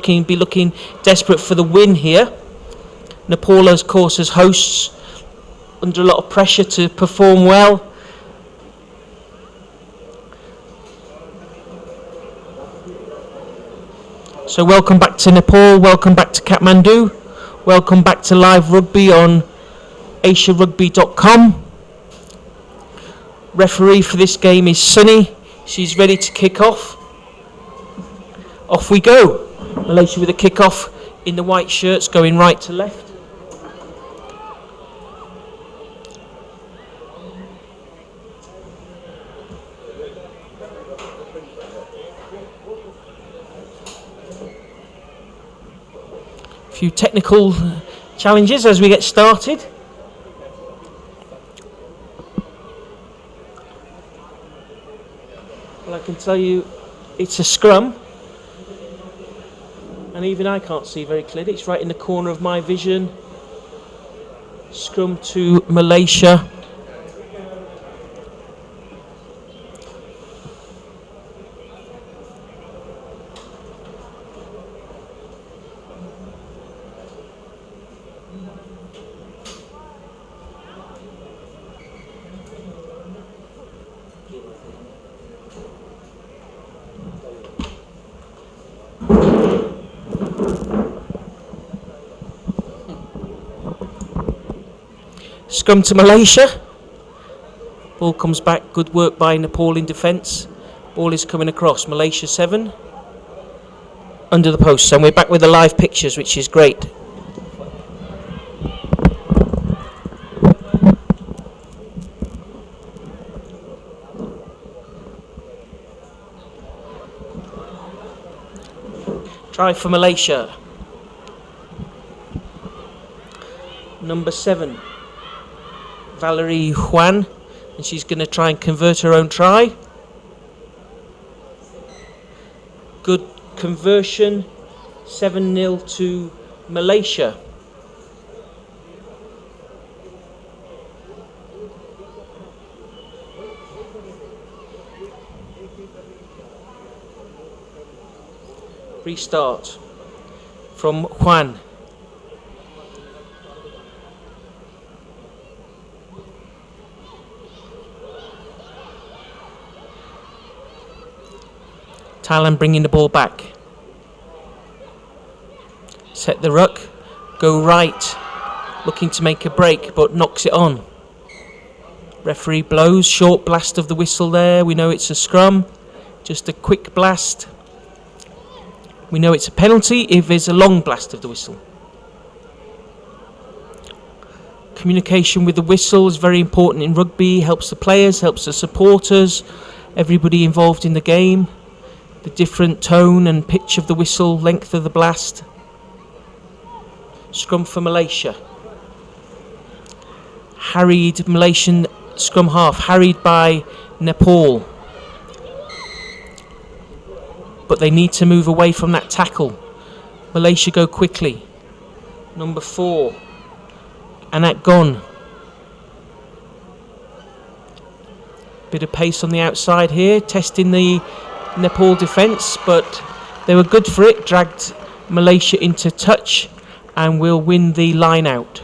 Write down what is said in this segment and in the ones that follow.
be looking desperate for the win here. Nepal, of course, as hosts, under a lot of pressure to perform well. So welcome back to Nepal, welcome back to Kathmandu, welcome back to Live Rugby on asiarugby.com. Referee for this game is Sunny. She's ready to kick off. Off we go. Malaysia with a kick off in the white shirts, going right to left. A few technical challenges as we get started. Well, I can tell you it's a scrum, and even I can't see very clearly. It's right in the corner of my vision. Scrum to Malaysia. Scrum to Malaysia. Ball comes back. Good work by Nepal in defence. Ball is coming across. Malaysia 7. Under the post. And we're back with the live pictures, which is great. Try for Malaysia. Number 7. Valerie Juan, and she's going to try and convert her own try. Good conversion, 7-0 to Malaysia. Restart from Juan. Thailand bringing the ball back. Set the ruck. Go right. Looking to make a break, but knocks it on. Referee blows. Short blast of the whistle there. We know it's a scrum. Just a quick blast. We know it's a penalty if there's a long blast of the whistle. Communication with the whistle is very important in rugby. Helps the players, helps the supporters, everybody involved in the game. The different tone and pitch of the whistle, length of the blast. Scrum for Malaysia. Harried Malaysian scrum half, harried by Nepal. But they need to move away from that tackle. Malaysia go quickly. Number 4. Anak Gon. Bit of pace on the outside here, testing the Nepal defence, but they were good for it. Dragged Malaysia into touch and will win the line out.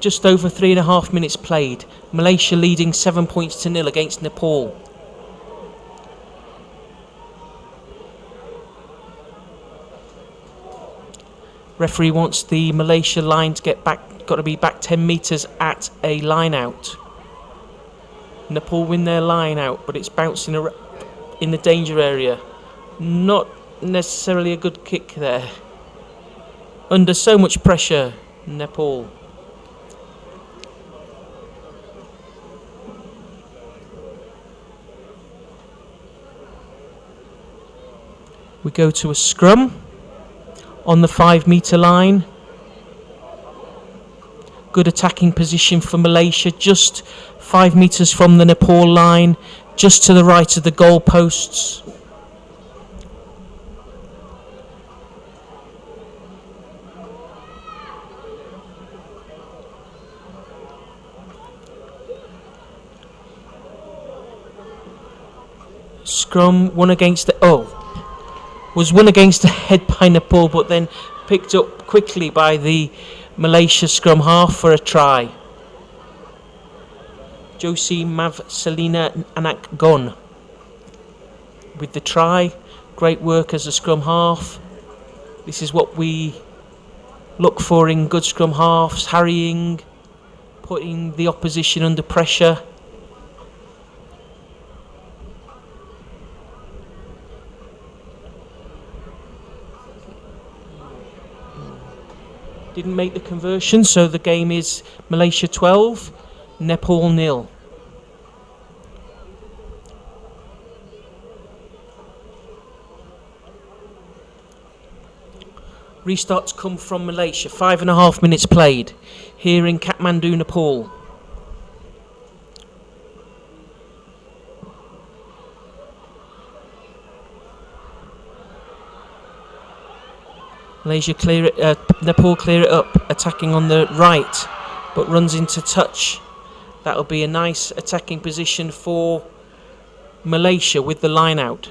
Just over 3.5 minutes played. Malaysia leading 7 points to 0 against Nepal. Referee wants the Malaysia line to get back, got to be back 10 metres at a line out. Nepal win their line out, but it's bouncing in the danger area. Not necessarily a good kick there. Under so much pressure, Nepal. We go to a scrum on the 5 metre line. Good attacking position for Malaysia, just 5 metres from the Nepal line, just to the right of the goal posts. Scrum won against the was won against the head by Nepal, but then picked up quickly by the Malaysia scrum half for a try. Josie Mavselina Anak Gon with the try. Great work as a scrum half. This is what we look for in good scrum halves: harrying, putting the opposition under pressure. Didn't make the conversion, so the game is Malaysia 12, Nepal 0. Restarts come from Malaysia, 5.5 minutes played here in Kathmandu, Nepal. Malaysia clear it, Nepal clear it up, attacking on the right, but runs into touch. That'll be a nice attacking position for Malaysia with the line out.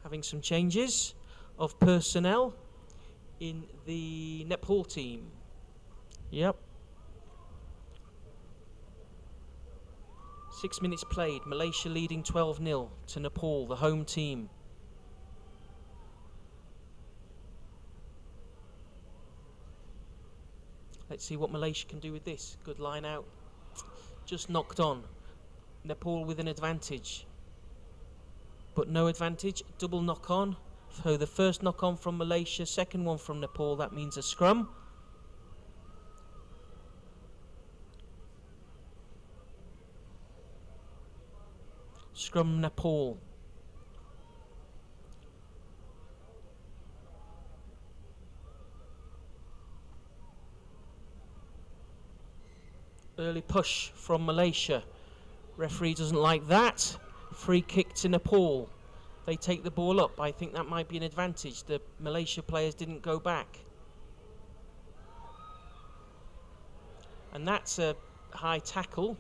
Having some changes of personnel in the Nepal team. Yep. 6 minutes played, Malaysia leading 12-0 to Nepal, the home team. Let's see what Malaysia can do with this. Good line out. Just knocked on. Nepal with an advantage. But no advantage. Double knock on. So the first knock on from Malaysia, second one from Nepal. That means a scrum. Scrum Nepal. Early push from Malaysia. Referee doesn't like that. Free kick to Nepal. They take the ball up. I think that might be an advantage. The Malaysia players didn't go back. And that's a high tackle.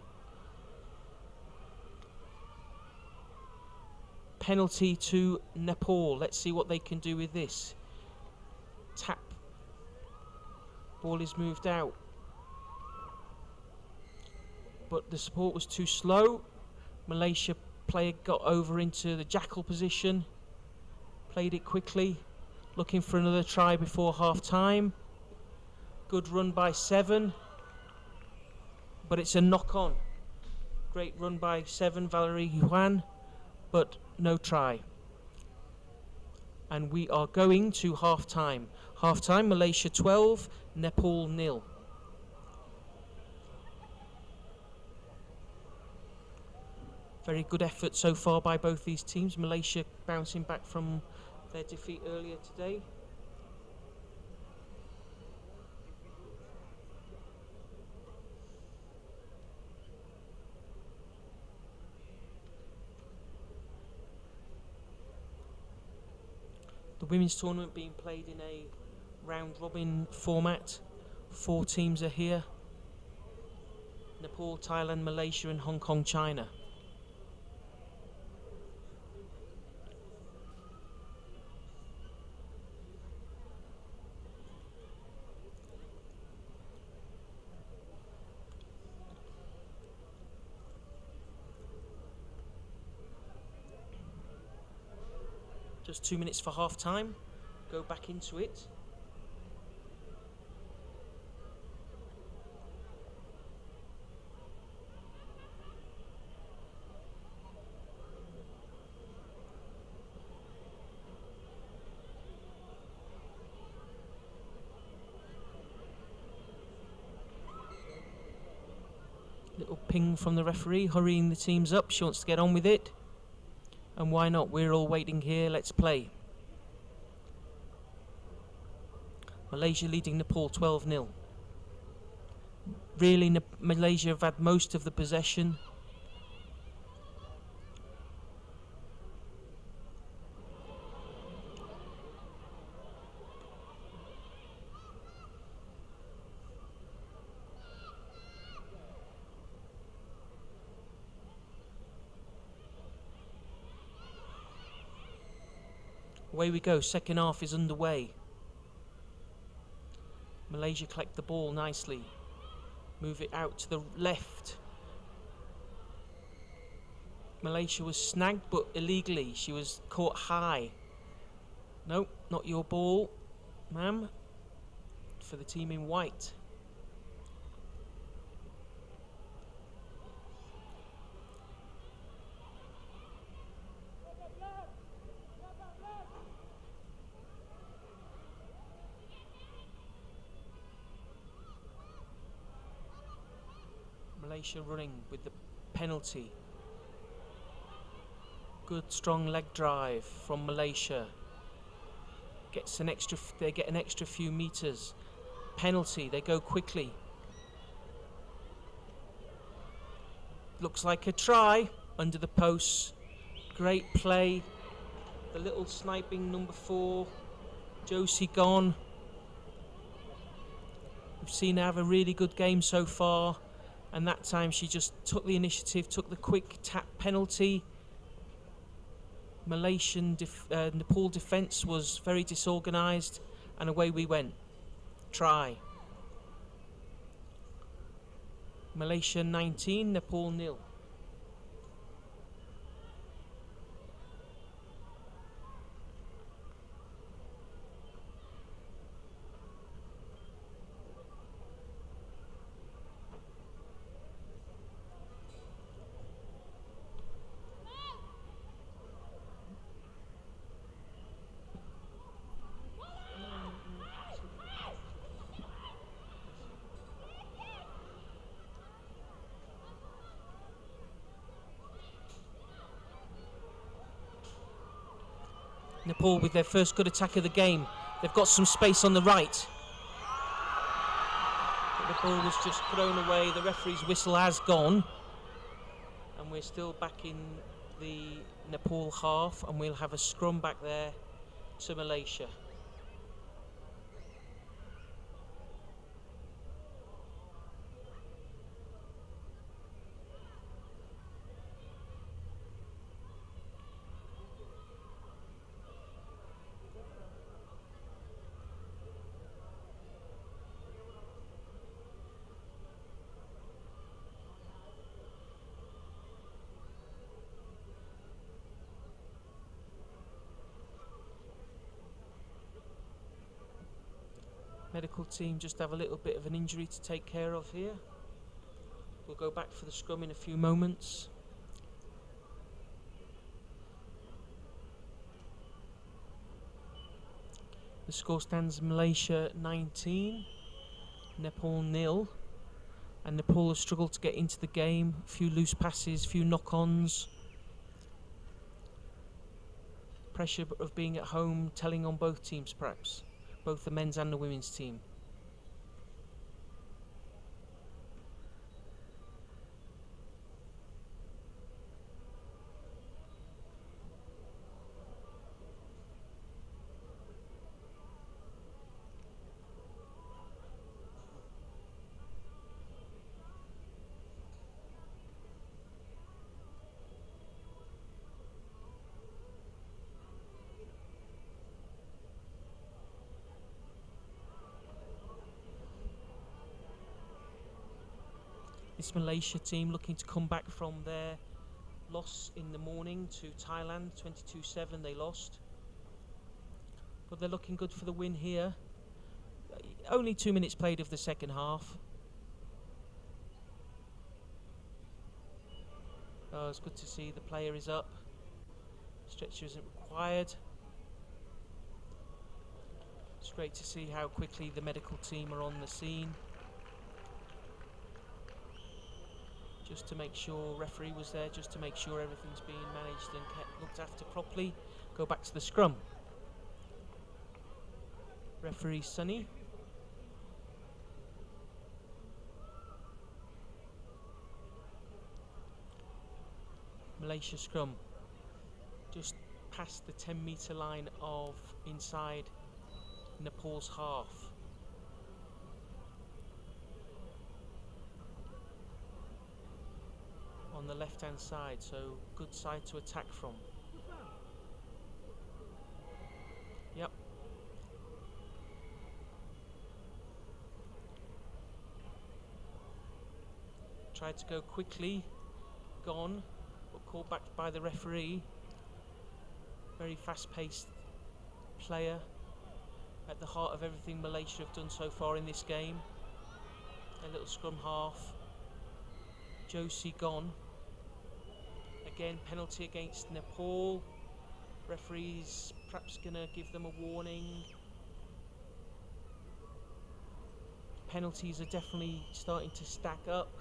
Penalty to Nepal. Let's see what they can do with this. Tap. Ball is moved out. But the support was too slow. Malaysia player got over into the jackal position. Played it quickly. Looking for another try before half time. Good run by 7. But it's a knock on. Great run by 7, Valerie Yuan. But no try. And we are going to half time. Half time, Malaysia 12, Nepal 0. Very good effort so far by both these teams. Malaysia bouncing back from their defeat earlier today. The women's tournament being played in a round-robin format. 4 teams are here. Nepal, Thailand, Malaysia and Hong Kong, China. Just 2 minutes for half time. Go back into it. Little ping from the referee, hurrying the teams up. She wants to get on with it. And why not? We're all waiting here. Let's play. Malaysia leading Nepal 12-0. Really, Malaysia have had most of the possession. Away we go, second half is underway. Malaysia collect the ball nicely. Move it out to the left. Malaysia was snagged, but illegally. She was caught high. Nope, not your ball, ma'am. For the team in white. Malaysia running with the penalty. Good strong leg drive from Malaysia. They get an extra few meters. Penalty, they go quickly. Looks like a try under the posts. Great play. The little sniping number 4, Josie gone. We've seen her have a really good game so far, and that time she just took the initiative, took the quick tap penalty. Nepal defence was very disorganised, and away we went. Try. Malaysia 19, Nepal 0. Nepal with their first good attack of the game. They've got some space on the right. But the ball was just thrown away. The referee's whistle has gone. And we're still back in the Nepal half, and we'll have a scrum back there to Malaysia. Medical team just have a little bit of an injury to take care of here. We'll go back for the scrum in a few moments. The score stands Malaysia 19, Nepal 0. And Nepal have struggled to get into the game. A few loose passes, few knock-ons. Pressure of being at home telling on both teams perhaps. Both the men's and the women's team. This Malaysia team looking to come back from their loss in the morning to Thailand, 22-7 they lost. But they're looking good for the win here. Only 2 minutes played of the second half. Oh, it's good to see the player is up. Stretcher isn't required. It's great to see how quickly the medical team are on the scene. Just to make sure, referee was there, just to make sure everything's being managed and looked after properly. Go back to the scrum. Referee Sunny. Malaysia scrum. Just past the 10-metre line of inside Nepal's half. On the left hand side, so good side to attack from. Yep. Tried to go quickly, gone, but called back by the referee. Very fast-paced player, at the heart of everything Malaysia have done so far in this game. A little scrum half. Josie gone. Again, penalty against Nepal. Referee's perhaps going to give them a warning. Penalties are definitely starting to stack up.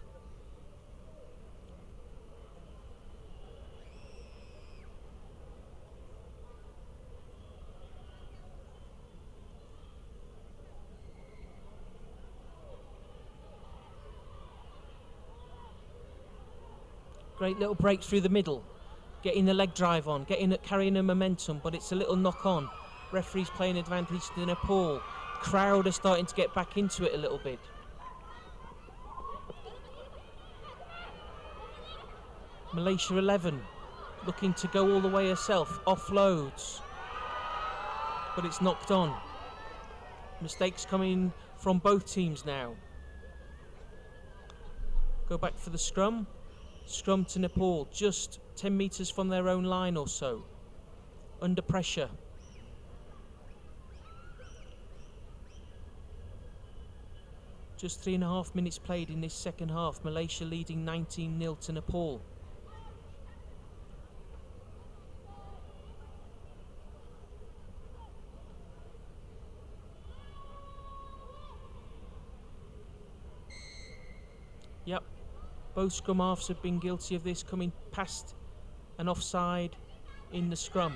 Great little break through the middle. Getting the leg drive on, carrying the momentum, but it's a little knock on. Referee's playing advantage to Nepal. Crowd are starting to get back into it a little bit. Malaysia 11 looking to go all the way herself. Offloads, but it's knocked on. Mistakes coming from both teams now. Go back for the scrum. Scrum to Nepal, just 10 metres from their own line or so. Under pressure. Just 3.5 minutes played in this second half. Malaysia leading 19-0 to Nepal. Yep. Both scrum halves have been guilty of this, coming past an offside in the scrum.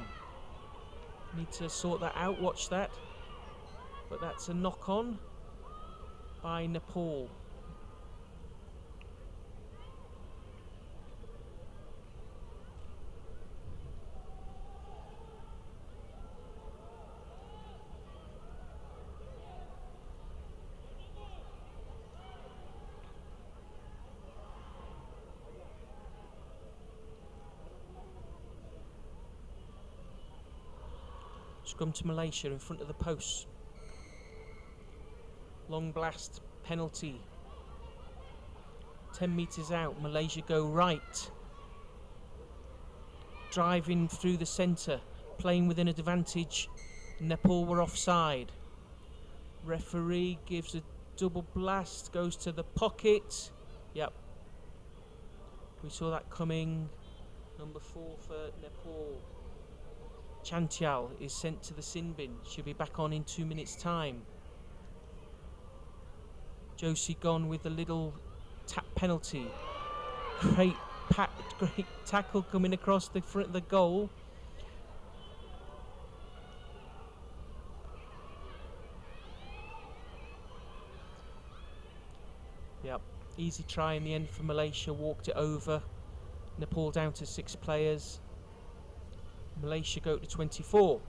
Need to sort that out, watch that. But that's a knock-on by Nepal. Scrum to Malaysia in front of the posts. Long blast, penalty. 10 metres out, Malaysia go right. Driving through the centre, playing within an advantage. Nepal were offside. Referee gives a double blast, goes to the pocket. Yep. We saw that coming. Number 4 for Nepal. Chantial is sent to the sin bin. She'll be back on in 2 minutes' time. Josie gone with a little tap penalty. Great tackle coming across the front of the goal. Yep, easy try in the end for Malaysia. Walked it over. Nepal down to 6 players. Malaysia go to 24.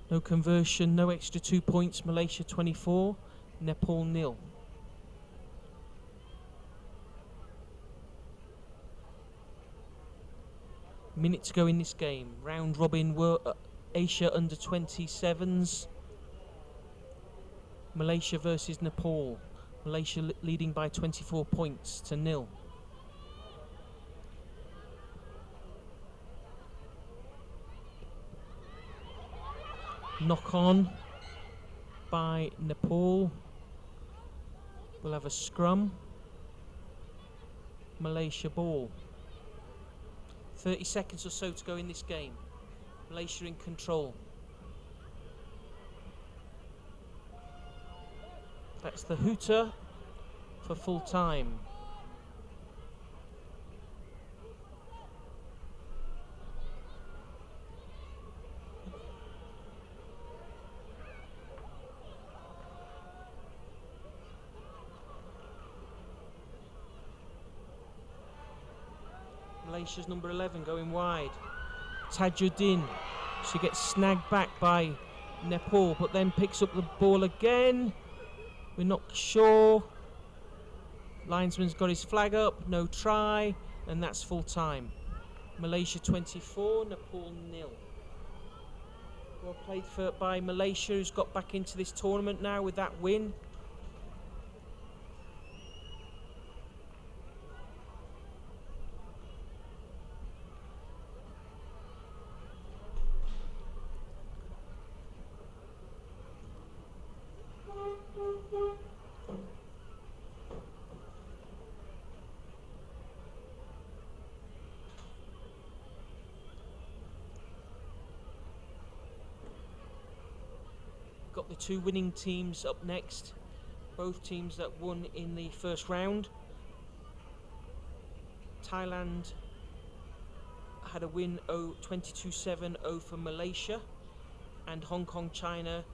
No conversion, no extra 2 points. Malaysia 24, Nepal 0. Minute to go in this game. Round robin Asia under 27s. Malaysia versus Nepal. Malaysia leading by 24 points to 0. Knock on by Nepal. We'll have a scrum. Malaysia ball. 30 seconds or so to go in this game. Malaysia in control. That's the hooter for full time. Malaysia's number 11 going wide. Tajuddin. She gets snagged back by Nepal, but then picks up the ball again. We're not sure. Linesman's got his flag up, no try, and that's full time. Malaysia 24, Nepal 0. Well played by Malaysia, who's got back into this tournament now with that win. Got the two winning teams up next, both teams that won in the first round. Thailand had a win 22-7 over Malaysia, and Hong Kong China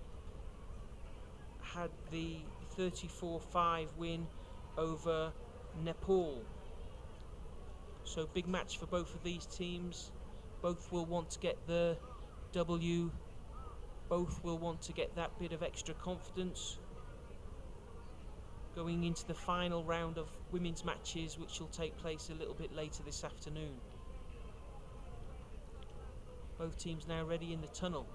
had the 34-5 win over Nepal. So big match for both of these teams. Both will want to get the W. Both will want to get that bit of extra confidence going into the final round of women's matches, which will take place a little bit later this afternoon. Both teams now ready in the tunnel.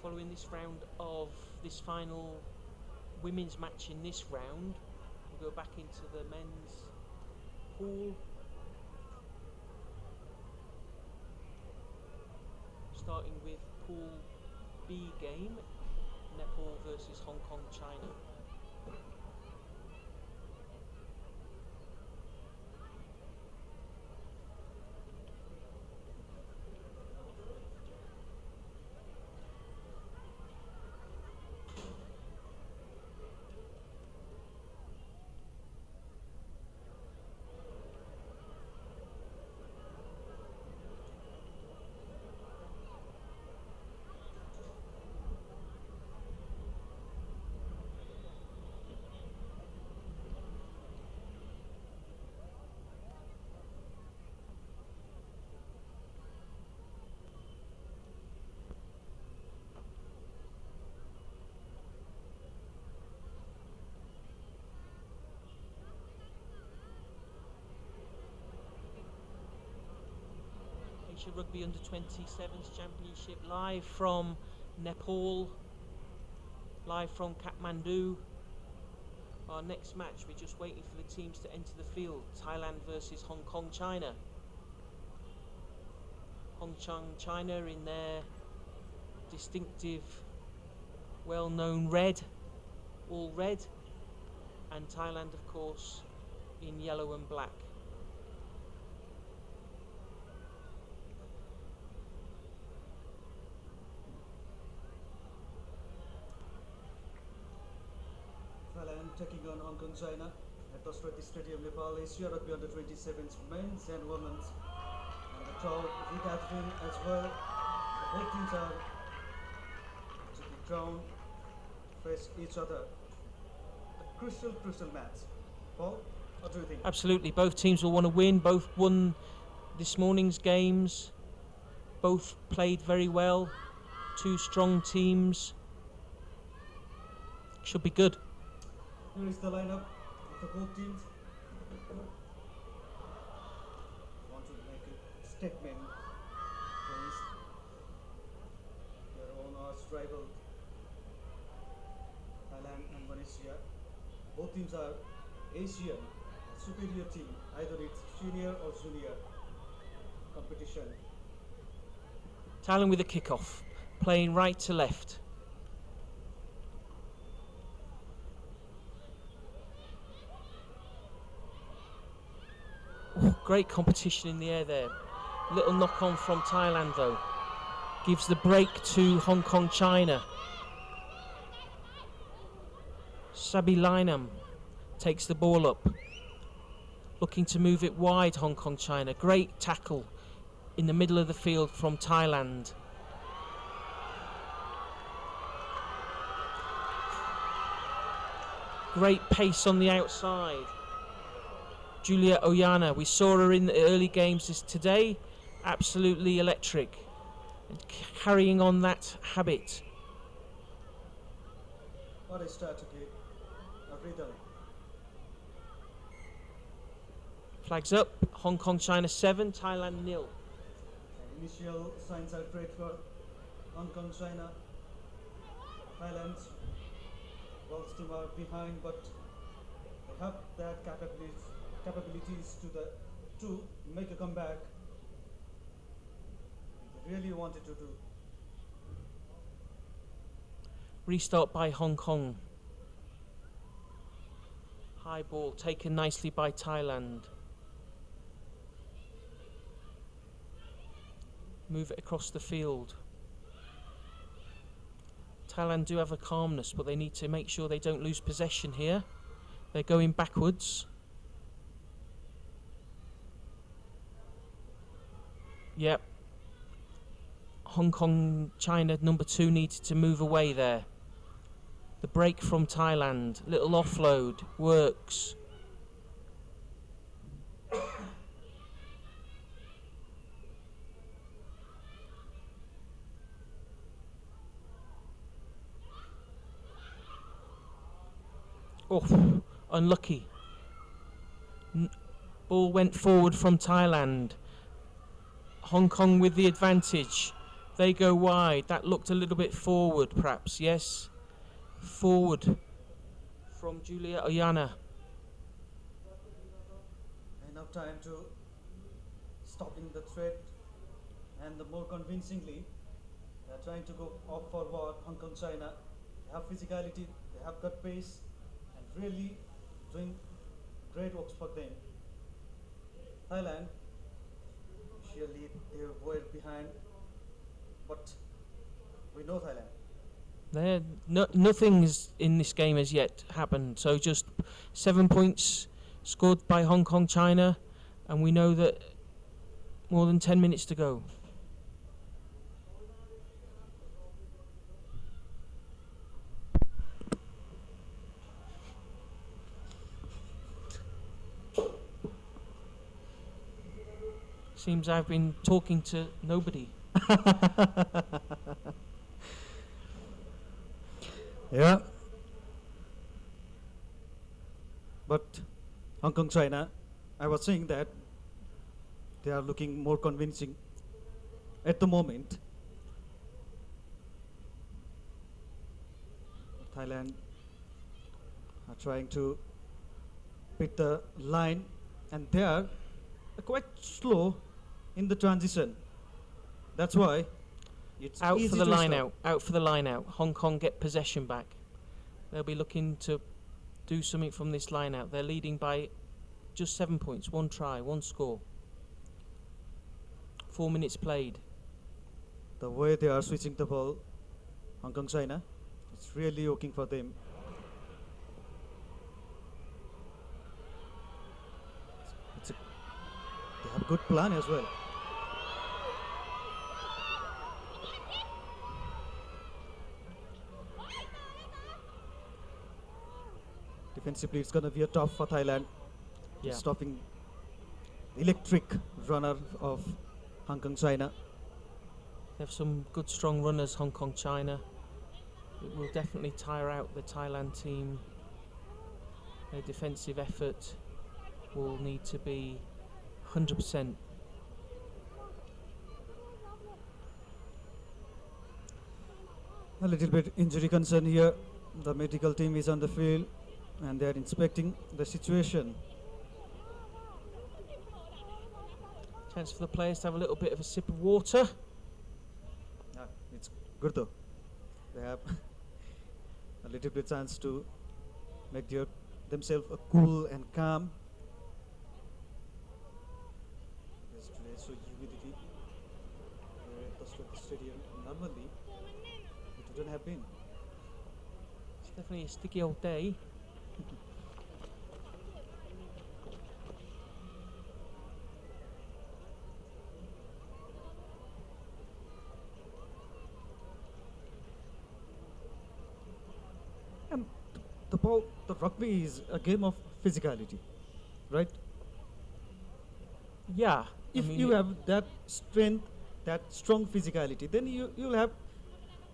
Following this round of this final women's match in this round, we'll go back into the men's pool. Starting with Pool B game, Nepal versus Hong Kong China. Rugby Under-27s Championship live from Nepal, live from Kathmandu. Our next match, we're just waiting for the teams to enter the field. Thailand versus Hong Kong China. Hong Kong China in their distinctive, well-known red, all red, and Thailand of course in yellow and black. Thailand taking on Hong Kong China at Dasharath Stadium, Nepal. Asia Rugby Under-27s men's and women's, and the crowd regathering as well. Both teams are to the ground, face each other. A crucial match. Paul, what do you think? Absolutely, both teams will want to win. Both won this morning's games. Both played very well. Two strong teams. Should be good. Here is the lineup of the both teams. Want to make a statement against their own arch rival Thailand and Malaysia. Both teams are Asian, superior team, either it's senior or junior competition. Thailand with a kick-off, playing right to left. Great competition in the air there. Little knock on from Thailand though. Gives the break to Hong Kong China. Sabi Linam takes the ball up. Looking to move it wide, Hong Kong China. Great tackle in the middle of the field from Thailand. Great pace on the outside. Julia Oyana, we saw her in the early games today. Absolutely electric. And carrying on that habit. What a strategy of rhythm. Flags up. Hong Kong China 7, Thailand 0. Initial signs are great for Hong Kong China. Thailand's world's team are behind, but they have their capabilities to make a comeback. They really wanted to do. Restart by Hong Kong. High ball taken nicely by Thailand. Move it across the field. Thailand do have a calmness, but they need to make sure they don't lose possession here. They're going backwards. Yep. Hong Kong, China, number 2 needed to move away there. The break from Thailand. Little offload. Works. Oh, unlucky. Ball went forward from Thailand. Hong Kong with the advantage. They go wide. That looked a little bit forward, perhaps. Yes. Forward from Julia Oyana. Enough time to stopping the threat, and the more convincingly, they are trying to go off forward. Hong Kong China, they have physicality, they have good pace, and really doing great works for them. Thailand, surely they were behind, but we know Thailand. Nothing in this game has yet happened. So just 7 points scored by Hong Kong China, and we know that more than 10 minutes to go. Seems I've been talking to nobody. Yeah. But Hong Kong China, I was saying that they are looking more convincing at the moment. Thailand are trying to beat the line, and they are quite slow in the transition. That's why it's Out easy for the to line stop. out. Out for the line out. Hong Kong get possession back. They'll be looking to do something from this line out. They're leading by just 7 points. 1 try, 1 score. 4 minutes played. The way they are switching the ball, Hong Kong China, it's really working for them. They have good plan as well. Defensively, it's going to be a tough for Thailand. Yeah. Stopping electric runner of Hong Kong China. They have some good strong runners, Hong Kong China. It will definitely tire out the Thailand team. Their defensive effort will need to be 100%. A little bit injury concern here. The medical team is on the field and they are inspecting the situation. Chance for the players to have a little bit of a sip of water. It's good though. They have a little bit chance to make themselves cool and calm. Yes, today is so humidity. Shouldn't have been. It's definitely a sticky old day. And the rugby is a game of physicality, right? Yeah. If you have that strength, that strong physicality, then you'll have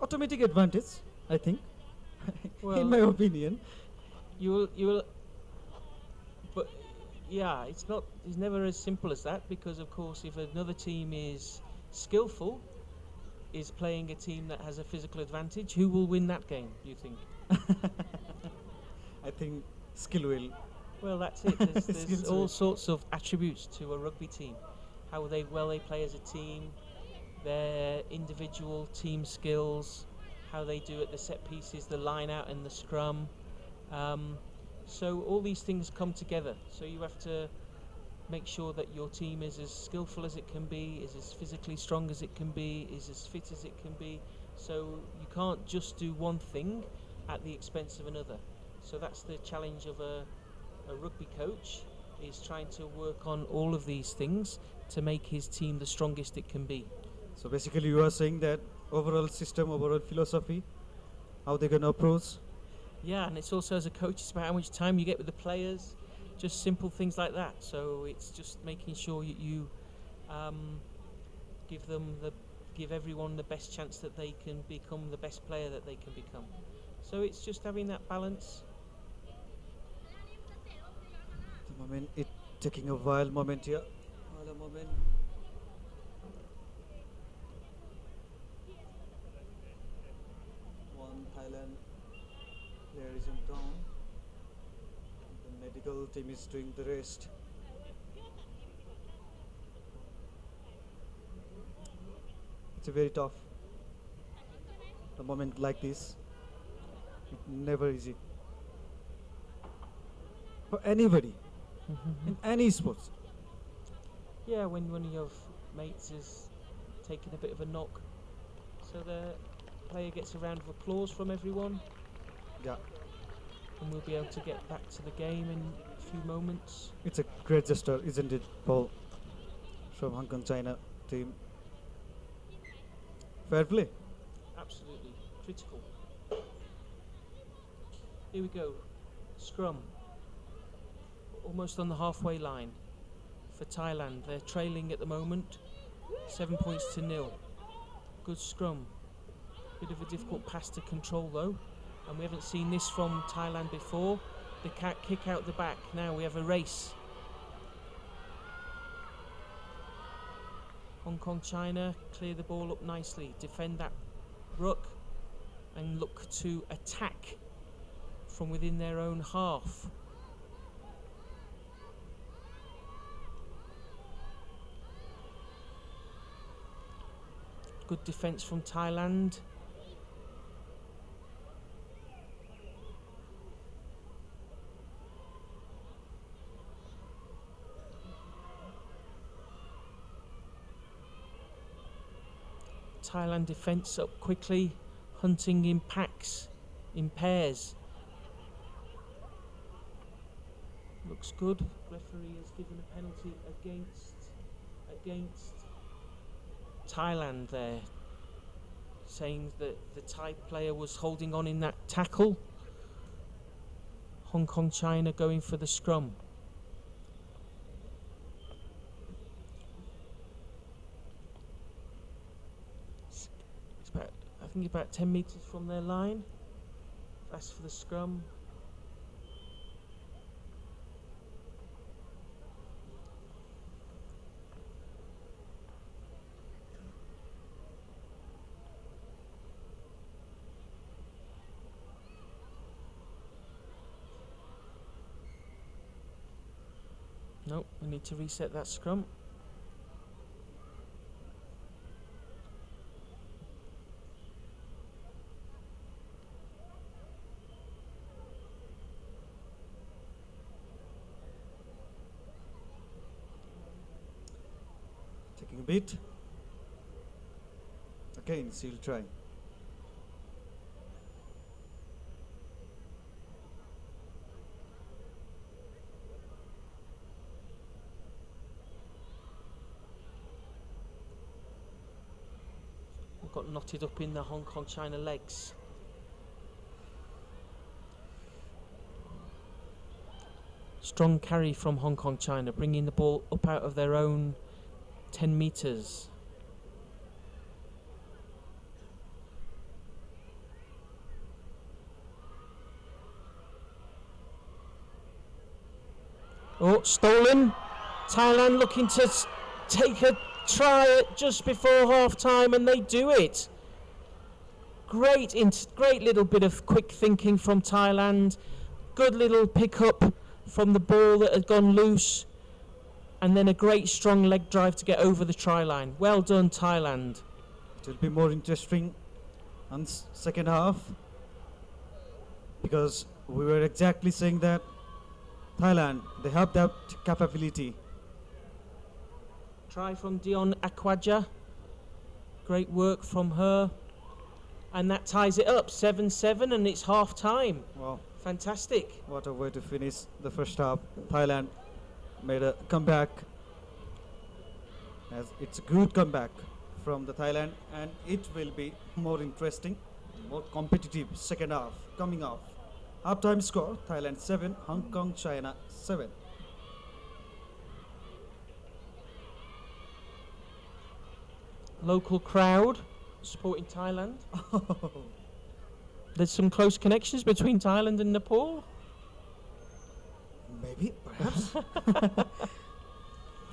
automatic advantage, I think, in my opinion. You'll but yeah, it's never as simple as that, because of course if another team is skillful, is playing a team that has a physical advantage, who will win that game, you think? I think skill will. Well, that's it. There's Skills all will. sorts of attributes to a rugby team. How they play as a team, their individual team skills, how they do at the set pieces, the line out and the scrum. So all these things come together. So you have to make sure that your team is as skillful as it can be, is as physically strong as it can be, is as fit as it can be. So you can't just do one thing at the expense of another. So that's the challenge of a rugby coach, is trying to work on all of these things to make his team the strongest it can be. So basically, you are saying that overall system, overall philosophy, how they're gonna approach. Yeah, and it's also, as a coach, it's about how much time you get with the players, just simple things like that. So it's just making sure you give everyone the best chance that they can become the best player that they can become. So it's just having that balance. The moment it taking a wild moment here. Wild a moment. One Thailand player is in down. The medical team is doing the rest. It's a very tough. A moment like this, it's never easy for anybody in any sports. Yeah, when one of your mates is taking a bit of a knock, so the player gets a round of applause from everyone, Yeah, and we'll be able to get back to the game in a few moments. it's a great gesture, isn't it, Paul? From Hong Kong, China team. Fair play. Absolutely critical. Here we go. Scrum. Almost on the halfway line for Thailand. They're trailing at the moment, 7 points to 0. Good scrum. Bit of a difficult pass to control though, and we haven't seen this from Thailand before. The kick out the back. Now we have a race. Hong Kong, China, clear the ball up nicely, defend that ruck, and look to attack from within their own half. Good defence from Thailand. Thailand defence up quickly, hunting in packs, in pairs. Looks good. Referee has given a penalty against Thailand there, saying that the Thai player was holding on in that tackle. Hong Kong, China going for the scrum. I think about 10 metres from their line. That's for the scrum. Nope, we need to reset that scrum. Taking a beat. Again, seal try. got knotted up in the Hong Kong China legs. Strong carry from Hong Kong China, bringing the ball up out of their own 10 metres. Oh, stolen. Thailand looking to take a try at just before half time, and they do it. Great little bit of quick thinking from Thailand. Good little pick up from the ball that had gone loose, and then a great strong leg drive to get over the try line. Well done, Thailand. It will be more interesting on second half, because we were exactly saying that Thailand, they have that capability. Try from Dion Akwaja. Great work from her. And that ties it up, 7-7, and it's half time. Wow, Fantastic. what a way to finish the first half. Thailand made a comeback. As it's a good comeback from the Thailand, and it will be more interesting, more competitive second half coming off. Half-time score, Thailand 7, Hong Kong China 7. Local crowd supporting Thailand. There's some close connections between Thailand and Nepal. Maybe, perhaps. What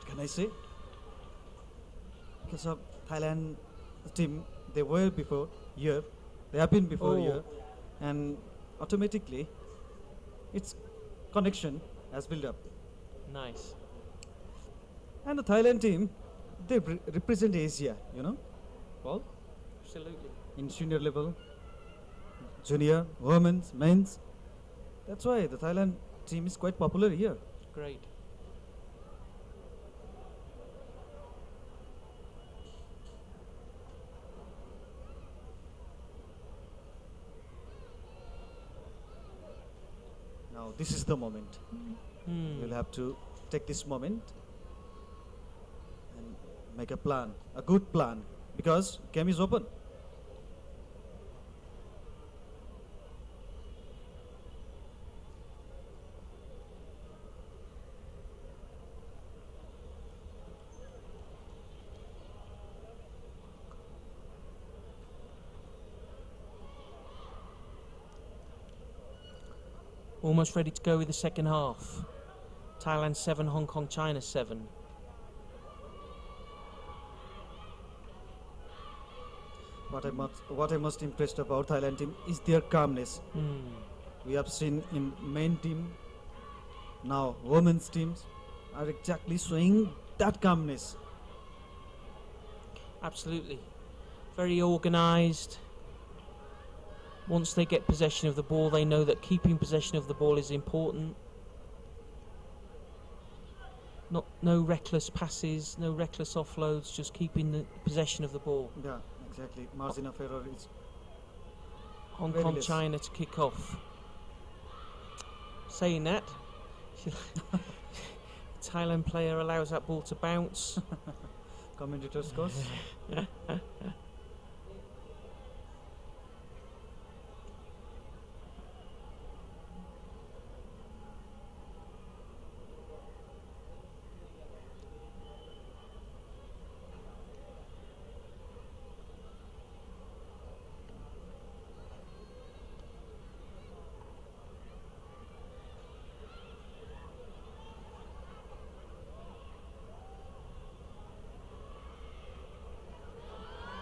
can I say? Because of Thailand team, they were before here, they have been before here, and automatically its connection has built up. Nice. And the Thailand team, they represent Asia, well, Absolutely. in senior level, junior, women's, men's. That's why the Thailand team is quite popular here. Great. Now this is the moment. We'll have to take this moment and make a plan, a good plan, because game is open. Almost ready to go with the second half. Thailand 7, Hong Kong China 7. What I'm most impressed about Thailand team is their calmness. We have seen in main team, now women's teams are exactly showing that calmness. Absolutely. Very organised. Once they get possession of the ball, they know that keeping possession of the ball is important. No reckless passes, no reckless offloads, just keeping the possession of the ball. Yeah, exactly. Margin of error is Hong very Kong less. China to kick off. Saying that, Thailand player allows that ball to bounce. Commentator scores.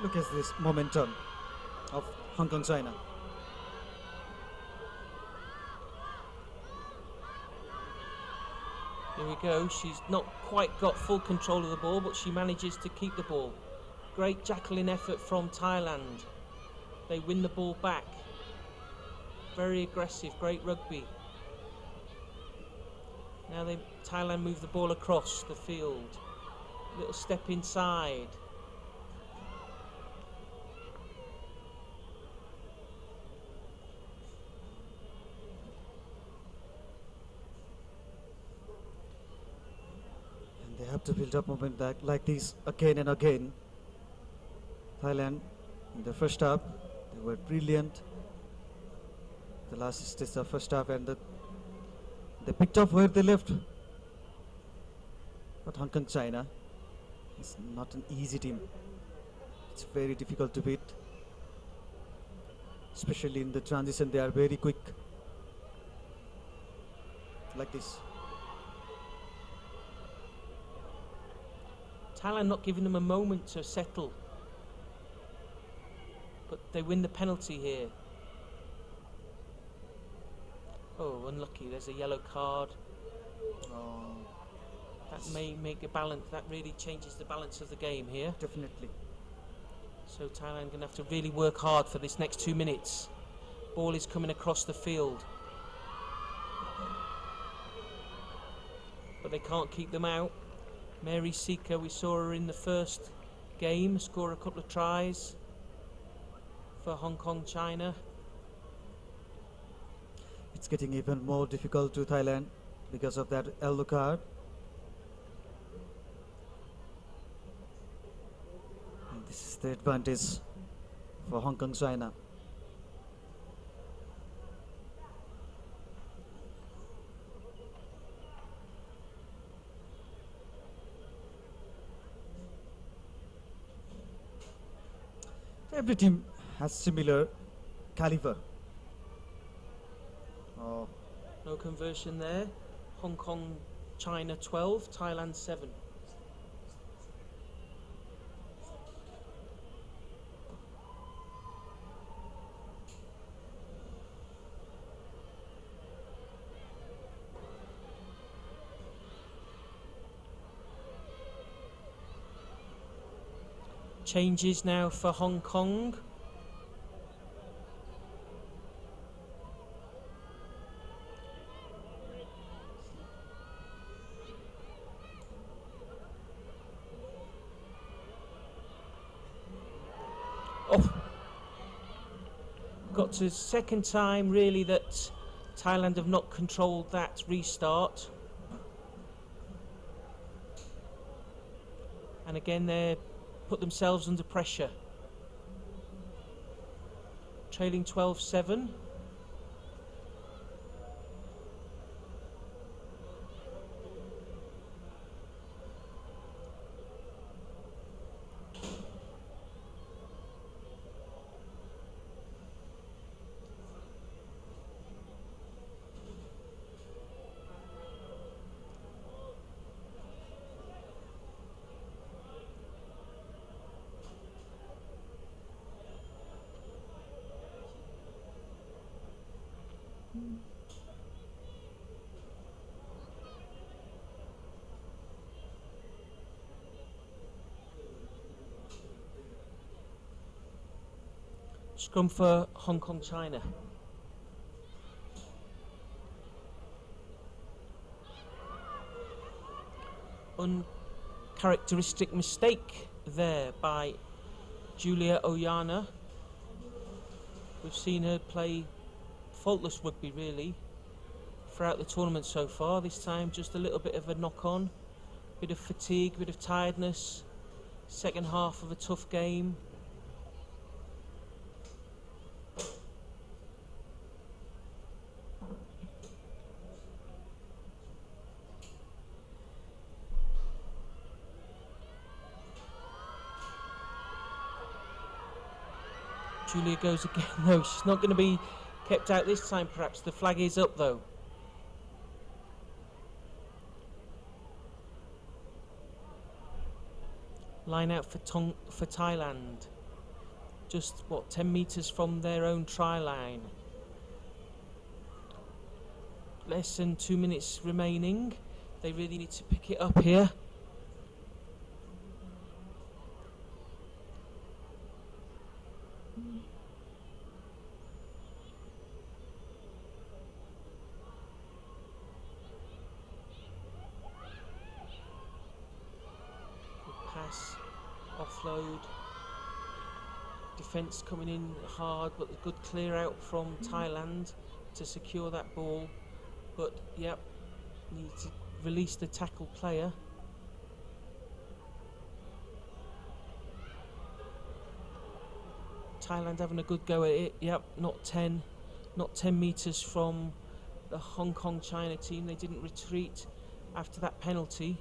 Look at this momentum of Hong Kong China. Here we go. She's not quite got full control of the ball, but she manages to keep the ball. Great jackling effort from Thailand. They win the ball back. Very aggressive, great rugby. Now Thailand move the ball across the field. Little step inside. They have to build up movement like this again and again. Thailand In the first half, they were brilliant. The last stage of first half, and they picked up where they left. But Hong Kong China is not an easy team. It's very difficult to beat, especially in the transition. They are very quick, like this. Thailand not giving them a moment to settle, but they win the penalty here. Oh, unlucky, there's a yellow card. That may make a balance, that really changes the balance of the game here. Definitely. So Thailand going to have to really work hard for this next 2 minutes. Ball is coming across the field, but they can't keep them out. Mary Sika, we saw her in the first game score a couple of tries for Hong Kong China. It's getting even more difficult to Thailand because of that yellow card. And this is the advantage for Hong Kong China. Every team has similar caliber. Oh, No conversion there. Hong Kong China 12, Thailand 7. Changes now for Hong Kong. Oh, got to second time really that Thailand have not controlled that restart. And again they're put themselves under pressure. Trailing 12-7. Scrum for Hong Kong China. Uncharacteristic mistake there by Julia Oyana. We've seen her play faultless rugby really throughout the tournament so far. This time just a little bit of a knock on, bit of fatigue, bit of tiredness. Second half of a tough game. Julia goes again. No, she's not going to be kept out this time perhaps. The flag is up though. Line out for Thailand. Just, what, 10 metres from their own try line. Less than 2 minutes remaining. They really need to pick it up here. Pass, offload, defence coming in hard, but a good clear out from Thailand to secure that ball. But yep, need to release the tackle player. Thailand having a good go at it. Yep, not 10 metres from the Hong Kong China team. They didn't retreat after that penalty.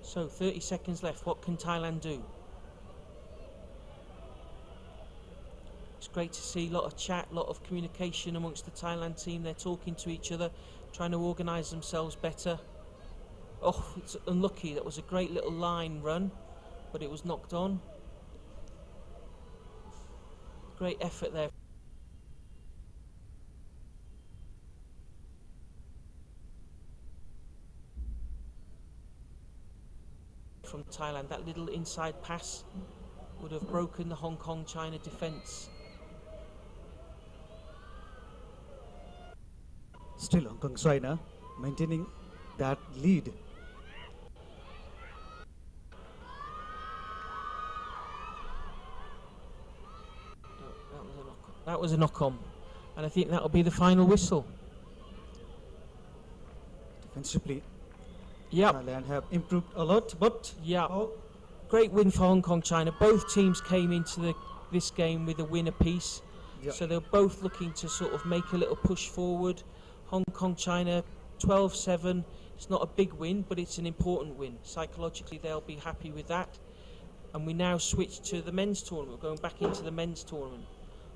So 30 seconds left. What can Thailand do? It's great to see a lot of chat, a lot of communication amongst the Thailand team. They're talking to each other, trying to organise themselves better. Oh, it's unlucky. That was a great little line run, but it was knocked on. Great effort there from Thailand. That little inside pass would have broken the Hong Kong China defence. Still Hong Kong China maintaining that lead. That was a knock-on, and I think that'll be the final whistle. Defensively, Yep. Thailand have improved a lot, but Yeah, oh, great win for Hong Kong China. Both teams came into this game with a win apiece, yeah. so they're both looking to sort of make a little push forward. Hong Kong China 12-7. It's not a big win, but it's an important win. Psychologically, they'll be happy with that. And we now switch to the men's tournament. We're going back into the men's tournament.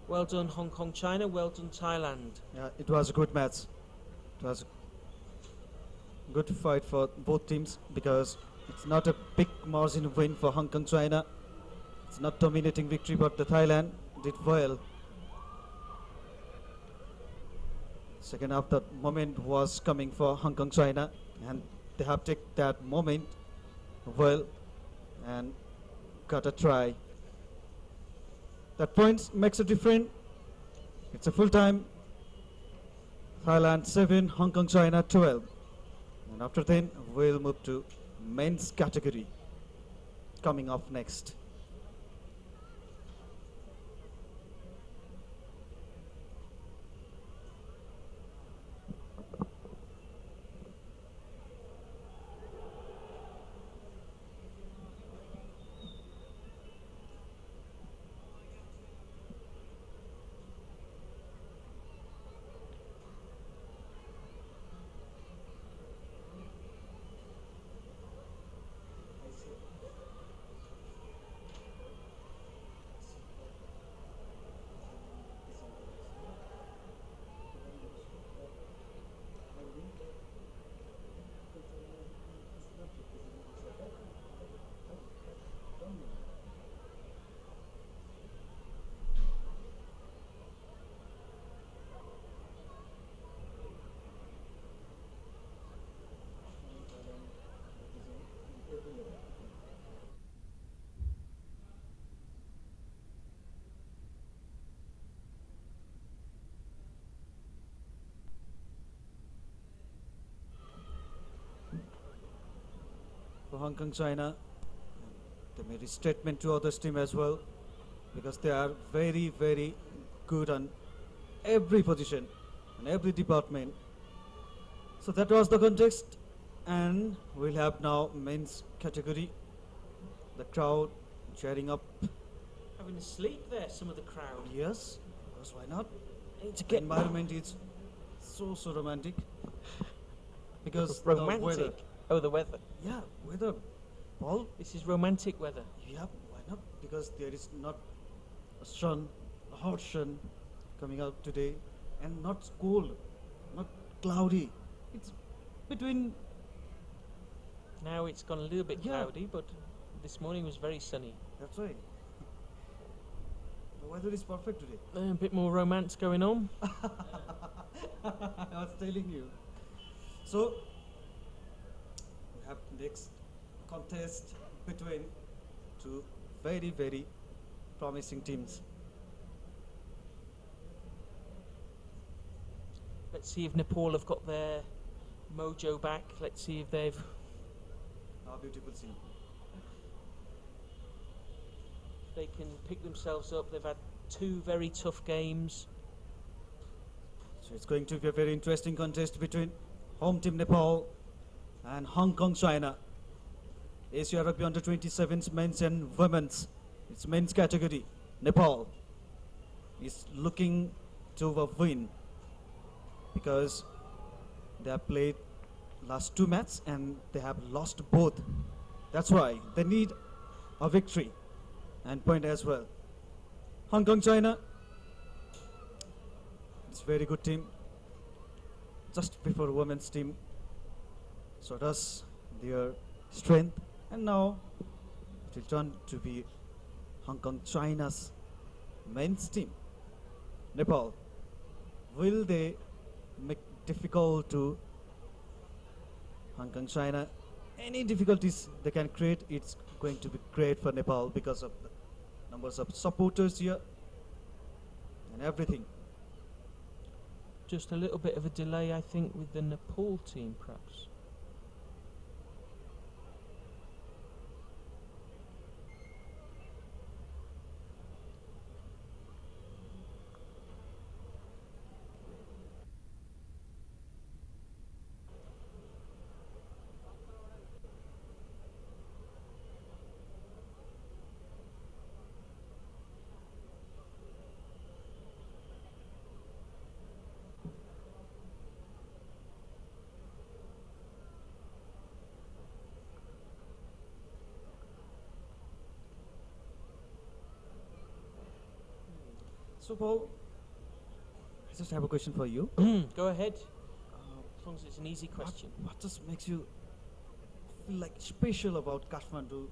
Well done, Hong Kong China. Well done, Thailand. Yeah, it was a good match. It was a good fight for both teams because it's not a big margin win for Hong Kong China. It's not dominating victory, but the Thailand did well. Second half, that moment was coming for Hong Kong China, and they have taken that moment well and got a try. That point makes a difference. It's a full time. Thailand 7, Hong Kong China 12. And after then, we'll move to men's category coming up next. For Hong Kong China, they made a statement to others team as well because they are very, very good on every position and every department. So that was the context, and we'll have now men's category. The crowd cheering up. Having a sleep there, some of the crowd. Yes, because why not? Need to The get environment is so romantic because the romantic. weather. Oh, the weather. Yeah, weather. Paul. This is romantic weather. Yeah, why not? Because there is not a sun, a hot sun coming out today, and not cold, not cloudy. It's between. Now it's gone a little bit Yeah. cloudy, but this morning was very sunny. That's right. The weather is perfect today. A bit more romance going on. I was telling you. So we have next contest between two very, very promising teams. Let's see if Nepal have got their mojo back. Let's see if they've... How beautiful scene. They can pick themselves up. They've had two very tough games. So it's going to be a very interesting contest between home team Nepal And Hong Kong, China. Asia Rugby Under 27's men's and women's. It's men's category. Nepal is looking to a win because they have played last two matches and they have lost both. That's why they need a victory and point as well. Hong Kong, China. It's a very good team. Just before women's team showed us their strength, and now it will turn to be Hong Kong, China's men's team. Nepal, will they make difficult to Hong Kong, China? Any difficulties they can create, it's going to be great for Nepal because of the numbers of supporters here and everything. Just a little bit of a delay, I think, with the Nepal team, perhaps. So, Paul, I just have a question for you. Go ahead. As long as it's an easy question. What just makes you feel like special about Kathmandu?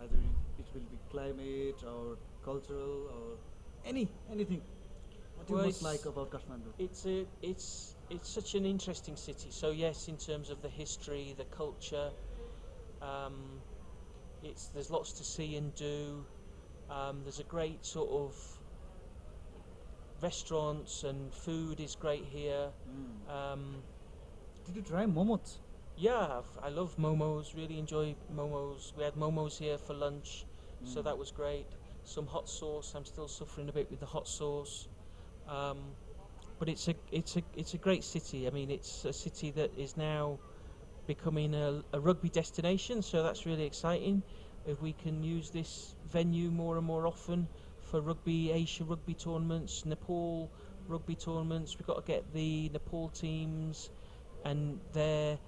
Either it will be climate or cultural or anything. What do you Well, most it's- like about Kathmandu? It's such an interesting city. So yes, in terms of the history, the culture, there's lots to see and do. There's a great sort of restaurants and food is great here. Did you try momos? Yeah, I love momos. Really enjoy momos. We had momos here for lunch, so that was great. Some hot sauce. I'm still suffering a bit with the hot sauce, but it's a great city. I mean, it's a city that is now becoming a rugby destination, so that's really exciting. If we can use this venue more and more often for rugby, Asia rugby tournaments, Nepal rugby tournaments, we've got to get the Nepal teams and their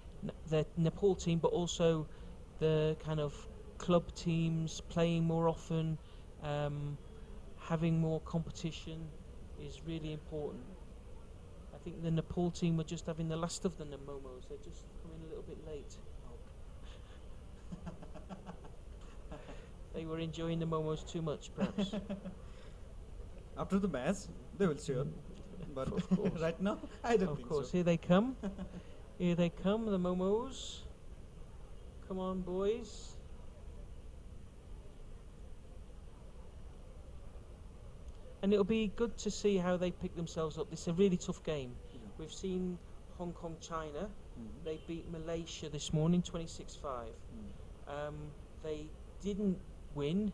Nepal team, but also the kind of club teams playing more often, having more competition is really important. I think the Nepal team were just having the last of the momos. They're just coming a little bit late. They were enjoying the momos too much, perhaps. After the match, they will sure. But Of course. right now, I don't Of think course, so. here they come. Here they come, the momos. Come on, boys. And it'll be good to see how they pick themselves up. This is a really tough game. Yeah. We've seen Hong Kong, China. Mhm. They beat Malaysia this morning, 26-5. They didn't win.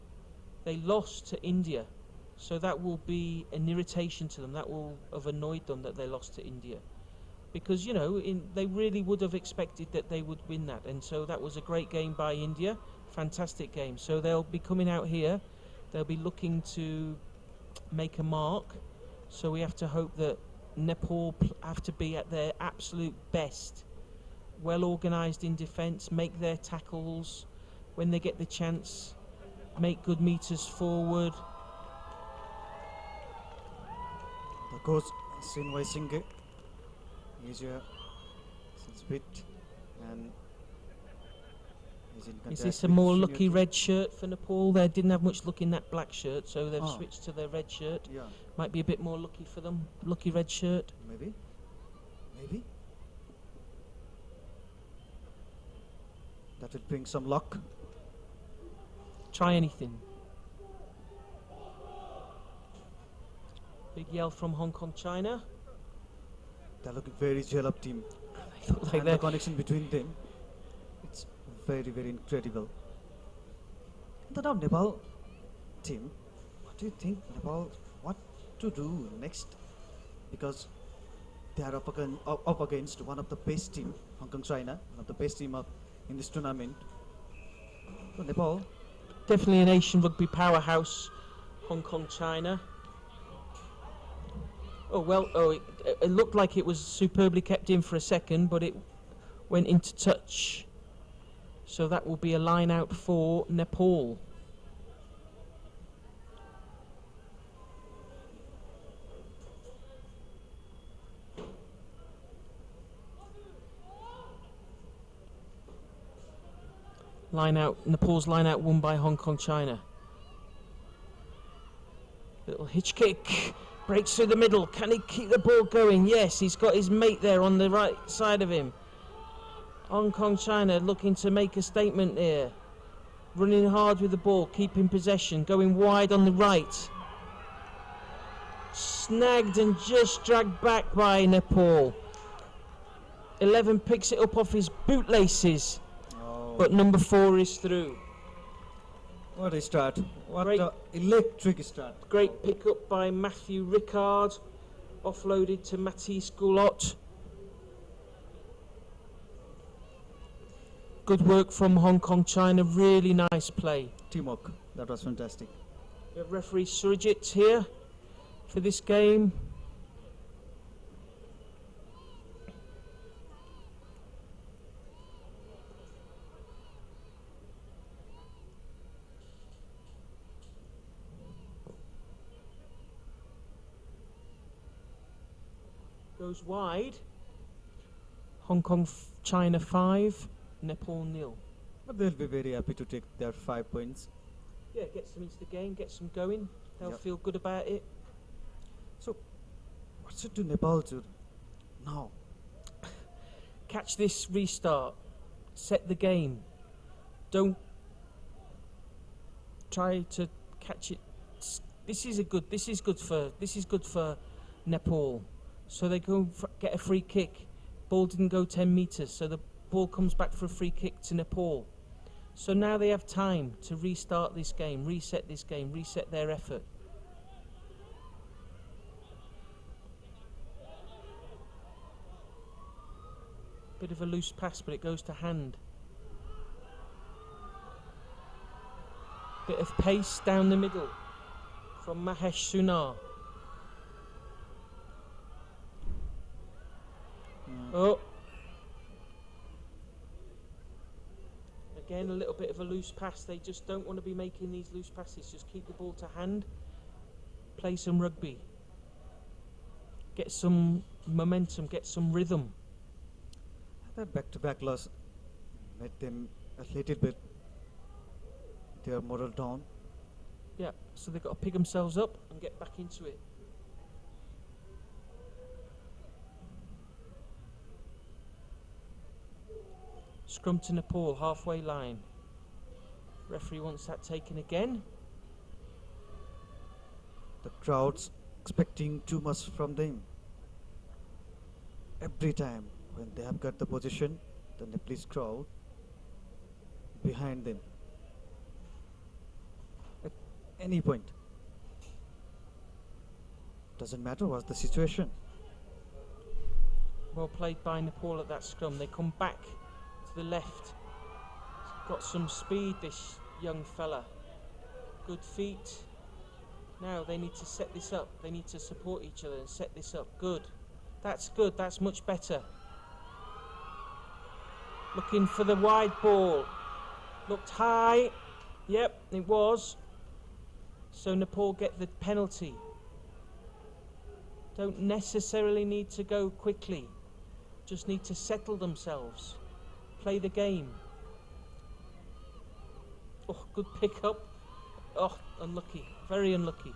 They lost to India. So that will be an irritation to them. That will have annoyed them that they lost to India. Because, you know, they really would have expected that they would win that. And so that was a great game by India. Fantastic game. So they'll be coming out here. They'll be looking to make a mark. So we have to hope that Nepal have to be at their absolute best. Well organised in defence, make their tackles. When they get the chance, make good meters forward. The coach, Sinwai Singh, is here since bit and he's in Is contact this a with more senior lucky team. red shirt for Nepal? They didn't have much luck in that black shirt, so they've Oh. switched to their red shirt. Yeah, Might be a bit more lucky for them. Lucky red shirt. maybe. That will bring some luck. Try anything. Big yell from Hong Kong, China. They're looking very gel up team. They look like And the they're connection between them, it's very, very incredible. The now Nepal team, what do you think Nepal, what to do next? Because they are up against one of the best team, Hong Kong China, one of the best team in this tournament. So Nepal, Definitely an Asian rugby powerhouse, Hong Kong, China. Oh well, it looked like it was superbly kept in for a second, but it went into touch. So that will be a line out for Nepal. Line out, Nepal's line out won by Hong Kong, China. Little hitch kick, breaks through the middle. Can he keep the ball going? Yes, he's got his mate there on the right side of him. Hong Kong, China looking to make a statement here. Running hard with the ball, keeping possession, going wide on the right. Snagged and just dragged back by Nepal. 11 picks it up off his bootlaces. But number 4 is through. what a start! What an electric start! Great pick up by Matthew Rickard. Offloaded to Matisse Goulot. Good work from Hong Kong, China. Really nice play. Teamwork, that was fantastic. We have referee Surajit here for this game. Goes wide. Hong Kong, China 5, Nepal 0. But they'll be very happy to take their 5 points. Yeah, gets them into the game, gets them going. They'll Yep. feel good about it. So, what should do Nepal do now? Catch this restart. Set the game. Don't try to catch it. This is good for Nepal. So they go get a free kick. Ball didn't go 10 metres, so the ball comes back for a free kick to Nepal. So now they have time to restart this game, reset their effort. Bit of a loose pass, but it goes to hand. Bit of pace down the middle from Mahesh Sunar. Oh. Again, a little bit of a loose pass. They just don't want to be making these loose passes. Just keep the ball to hand. Play some rugby. Get some momentum, get some rhythm. That back-to-back loss made them a little bit their morale down. Yeah, so they've got to pick themselves up and get back into it. Scrum to Nepal, halfway line. Referee wants that taken again. The crowd's expecting too much from them. Every time when they have got the position, the Nepalese crowd behind them. At any point. Doesn't matter what's the situation. Well played by Nepal at that scrum. They come back to the left. He's got some speed, this young fella. Good feet. Now they need to set this up. They need to support each other and set this up. Good. That's much better. Looking for the wide ball. Looked high. Yep, it was. So Nepal get the penalty. Don't necessarily need to go quickly. Just need to settle themselves. Play the game. Oh, good pick up. Oh, unlucky. Very unlucky.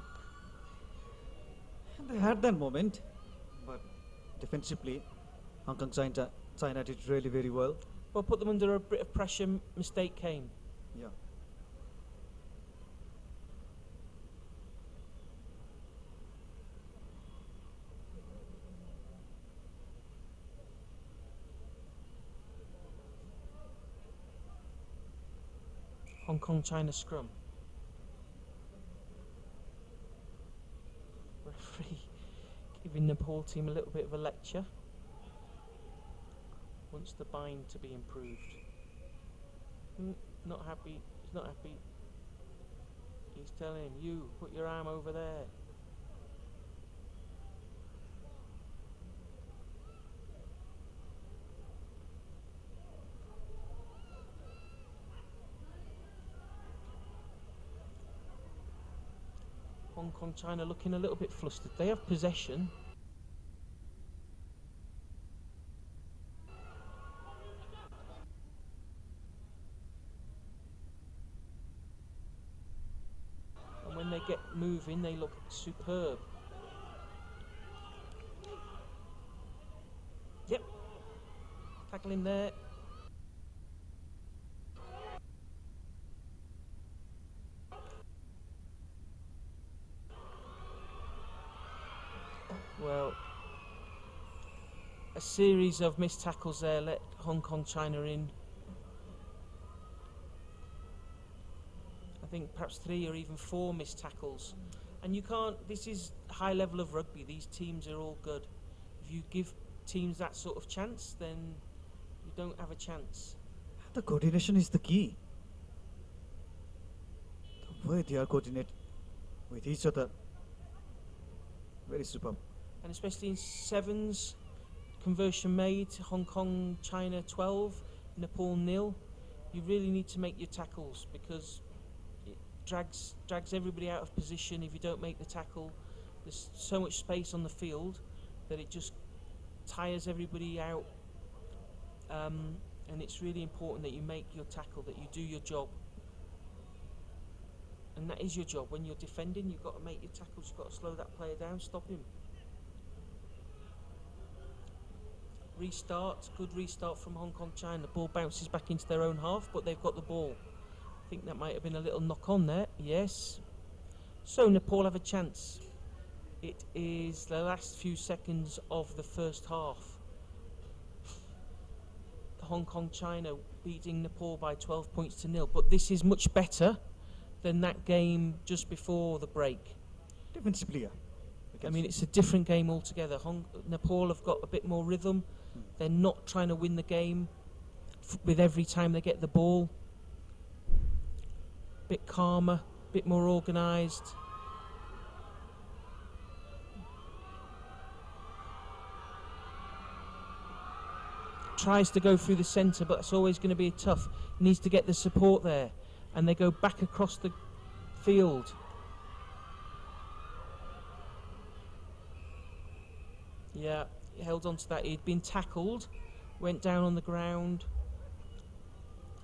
And they had that moment, but defensively, Hong Kong China did really very well. Well, put them under a bit of pressure. Mistake came. Yeah. Hong Kong China scrum. Referee Giving Nepal team a little bit of a lecture. Wants the bind to be improved. Not happy. He's not happy. He's telling him, you, put your arm over there. Hong Kong, China looking a little bit flustered. They have possession. And when they get moving, they look superb. Yep. Tackle him there. Well, a series of missed tackles there let Hong Kong, China in. I think perhaps 3 or even 4 missed tackles. And you can't, this is high level of rugby, these teams are all good. If you give teams that sort of chance, then you don't have a chance. The coordination is the key. The way they are coordinated with each other, very superb. And especially in sevens, conversion made, Hong Kong, China 12, Nepal 0. You really need to make your tackles because it drags everybody out of position. If you don't make the tackle, there's so much space on the field that it just tires everybody out. And it's really important that you make your tackle, that you do your job. And that is your job. When you're defending, you've got to make your tackles, you've got to slow that player down, stop him. Restart, good restart from Hong Kong, China. The ball bounces back into their own half, but they've got the ball. I think that might have been a little knock on there, yes. So Nepal have a chance. It is the last few seconds of the first half. Hong Kong, China beating Nepal by 12 points to 0, but this is much better than that game just before the break. Defensively, yeah. I mean, it's a different game altogether. Nepal have got a bit more rhythm. They're not trying to win the game with every time they get the ball. Bit calmer, bit more organised. Tries to go through the centre, but that's always going to be tough. Needs to get the support there. And they go back across the field. Yeah, he held on to that. He'd been tackled, went down on the ground.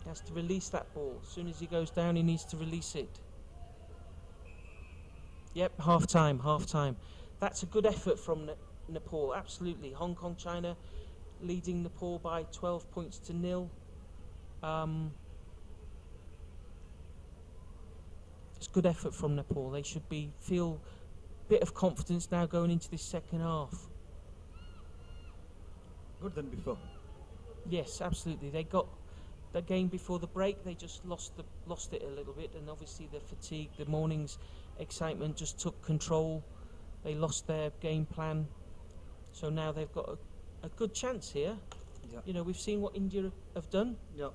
He has to release that ball. As soon as he goes down, he needs to release it. Yep, half time. That's a good effort from Nepal, absolutely. Hong Kong, China leading Nepal by 12 points to 0. It's good effort from Nepal. They should feel a bit of confidence now going into this second half. Good than before. Yes, absolutely. They got the game before the break. They just lost it a little bit, and obviously the fatigue, the morning's excitement just took control. They lost their game plan, so now they've got a good chance here. Yeah. You know, we've seen what India have done. Yeah.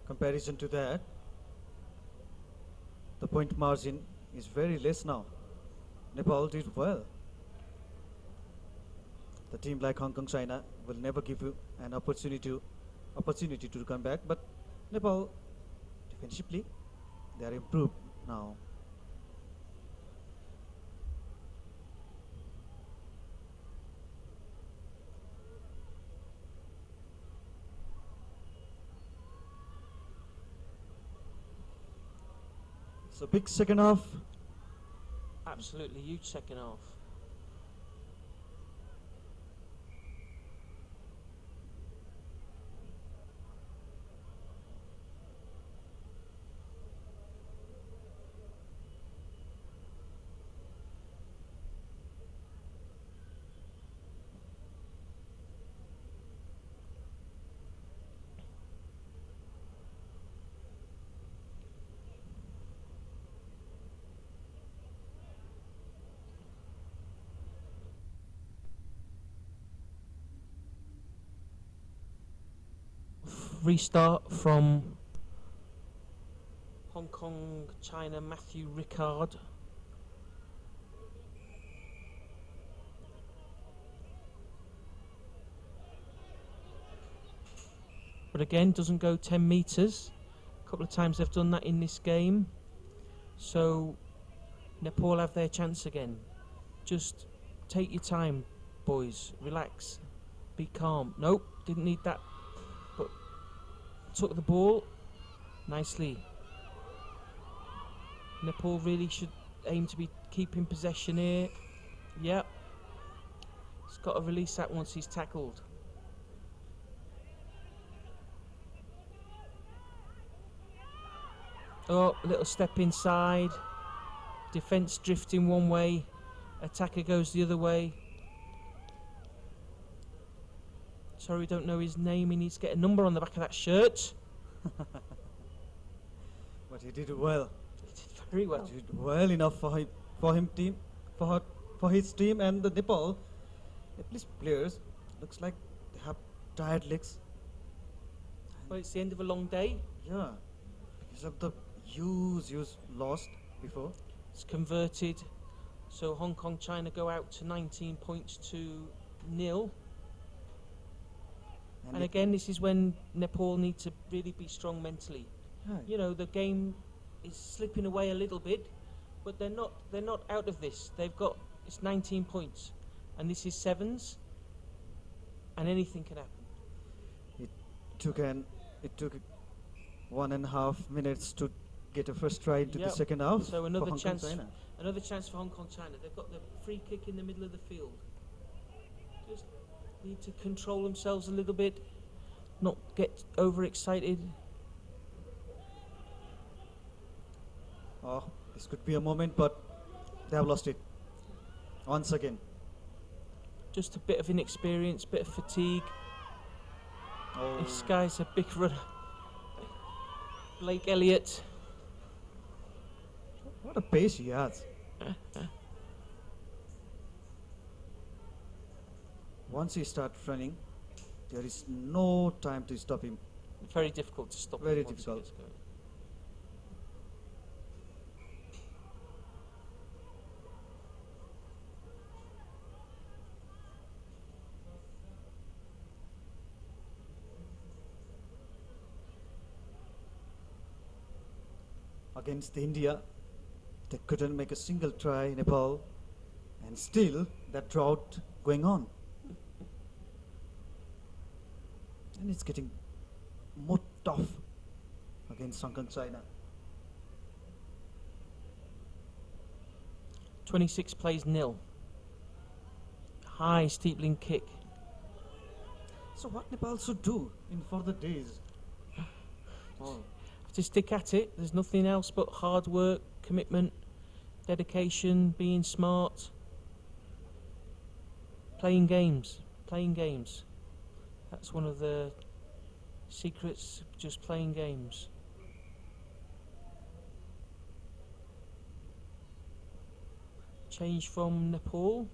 Comparison to that, the point margin is very less now. Nepal did well. The team like Hong Kong, China will never give you an opportunity to come back. But Nepal, defensively, they are improved now. So big second half. Absolutely huge second half. restart from Hong Kong, China, Matthew Ricard. But again, doesn't go 10 metres. A couple of times they've done that in this game. So Nepal have their chance again. Just take your time, boys. Relax. Be calm. Nope, didn't need that. But took the ball nicely. Nepal really should aim to be keeping possession here. Yep. He's got to release that once he's tackled. Oh, a little step inside. Defence drifting one way. Attacker goes the other way. Sorry, we don't know his name. He needs to get a number on the back of that shirt. But he did well. He did very well. He did well enough for his team and the Nepalese players. Looks like they have tired legs. Well, it's the end of a long day. Yeah, because of the huge lost before. It's converted. So Hong Kong, China go out to 19 points to 0. And again, this is when Nepal need to really be strong mentally. Right. You know, the game is slipping away a little bit, but they're not out of this. It's 19 points, and this is sevens, and anything can happen. It took 1.5 minutes to get a first try into the second half. So another for chance, Hong Kong, China. another chance for Hong Kong, China. They've got the free kick in the middle of the field. Just need to control themselves a little bit, not get overexcited. Oh, this could be a moment, but they have lost it once again. Just a bit of inexperience, bit of fatigue. Oh, This guy's a big runner. Blake Elliott. what a pace he has! Once he starts running, there is no time to stop him. Very difficult to stop. Very him once he difficult. gets going. Against India, they couldn't make a single try in Nepal, and still that drought going on. And it's getting more tough against Hong Kong, China. 26 plays 0. High steepling kick. So what Nepal should do in further days? Oh, Have to stick at it. There's nothing else but hard work, commitment, dedication, being smart, playing games. Playing games. That's one of the secrets. Just playing games. Change from Nepal.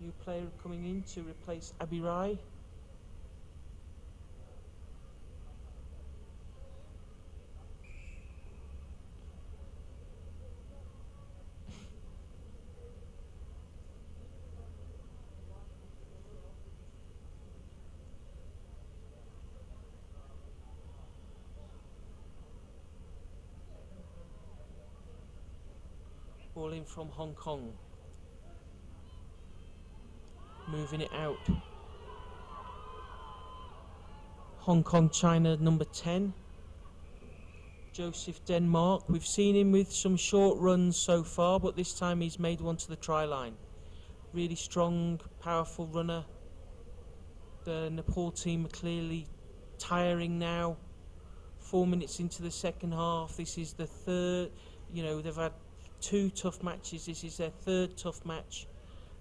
New player coming in to replace Abirai. Ball in from Hong Kong. Moving it out. Hong Kong, China, number 10. Joseph Denmark. We've seen him with some short runs so far, but this time he's made one to the try line. Really strong, powerful runner. The Nepal team are clearly tiring now. 4 minutes into the second half. This is the third. You know, they've had 2 tough matches. This is their 3rd tough match,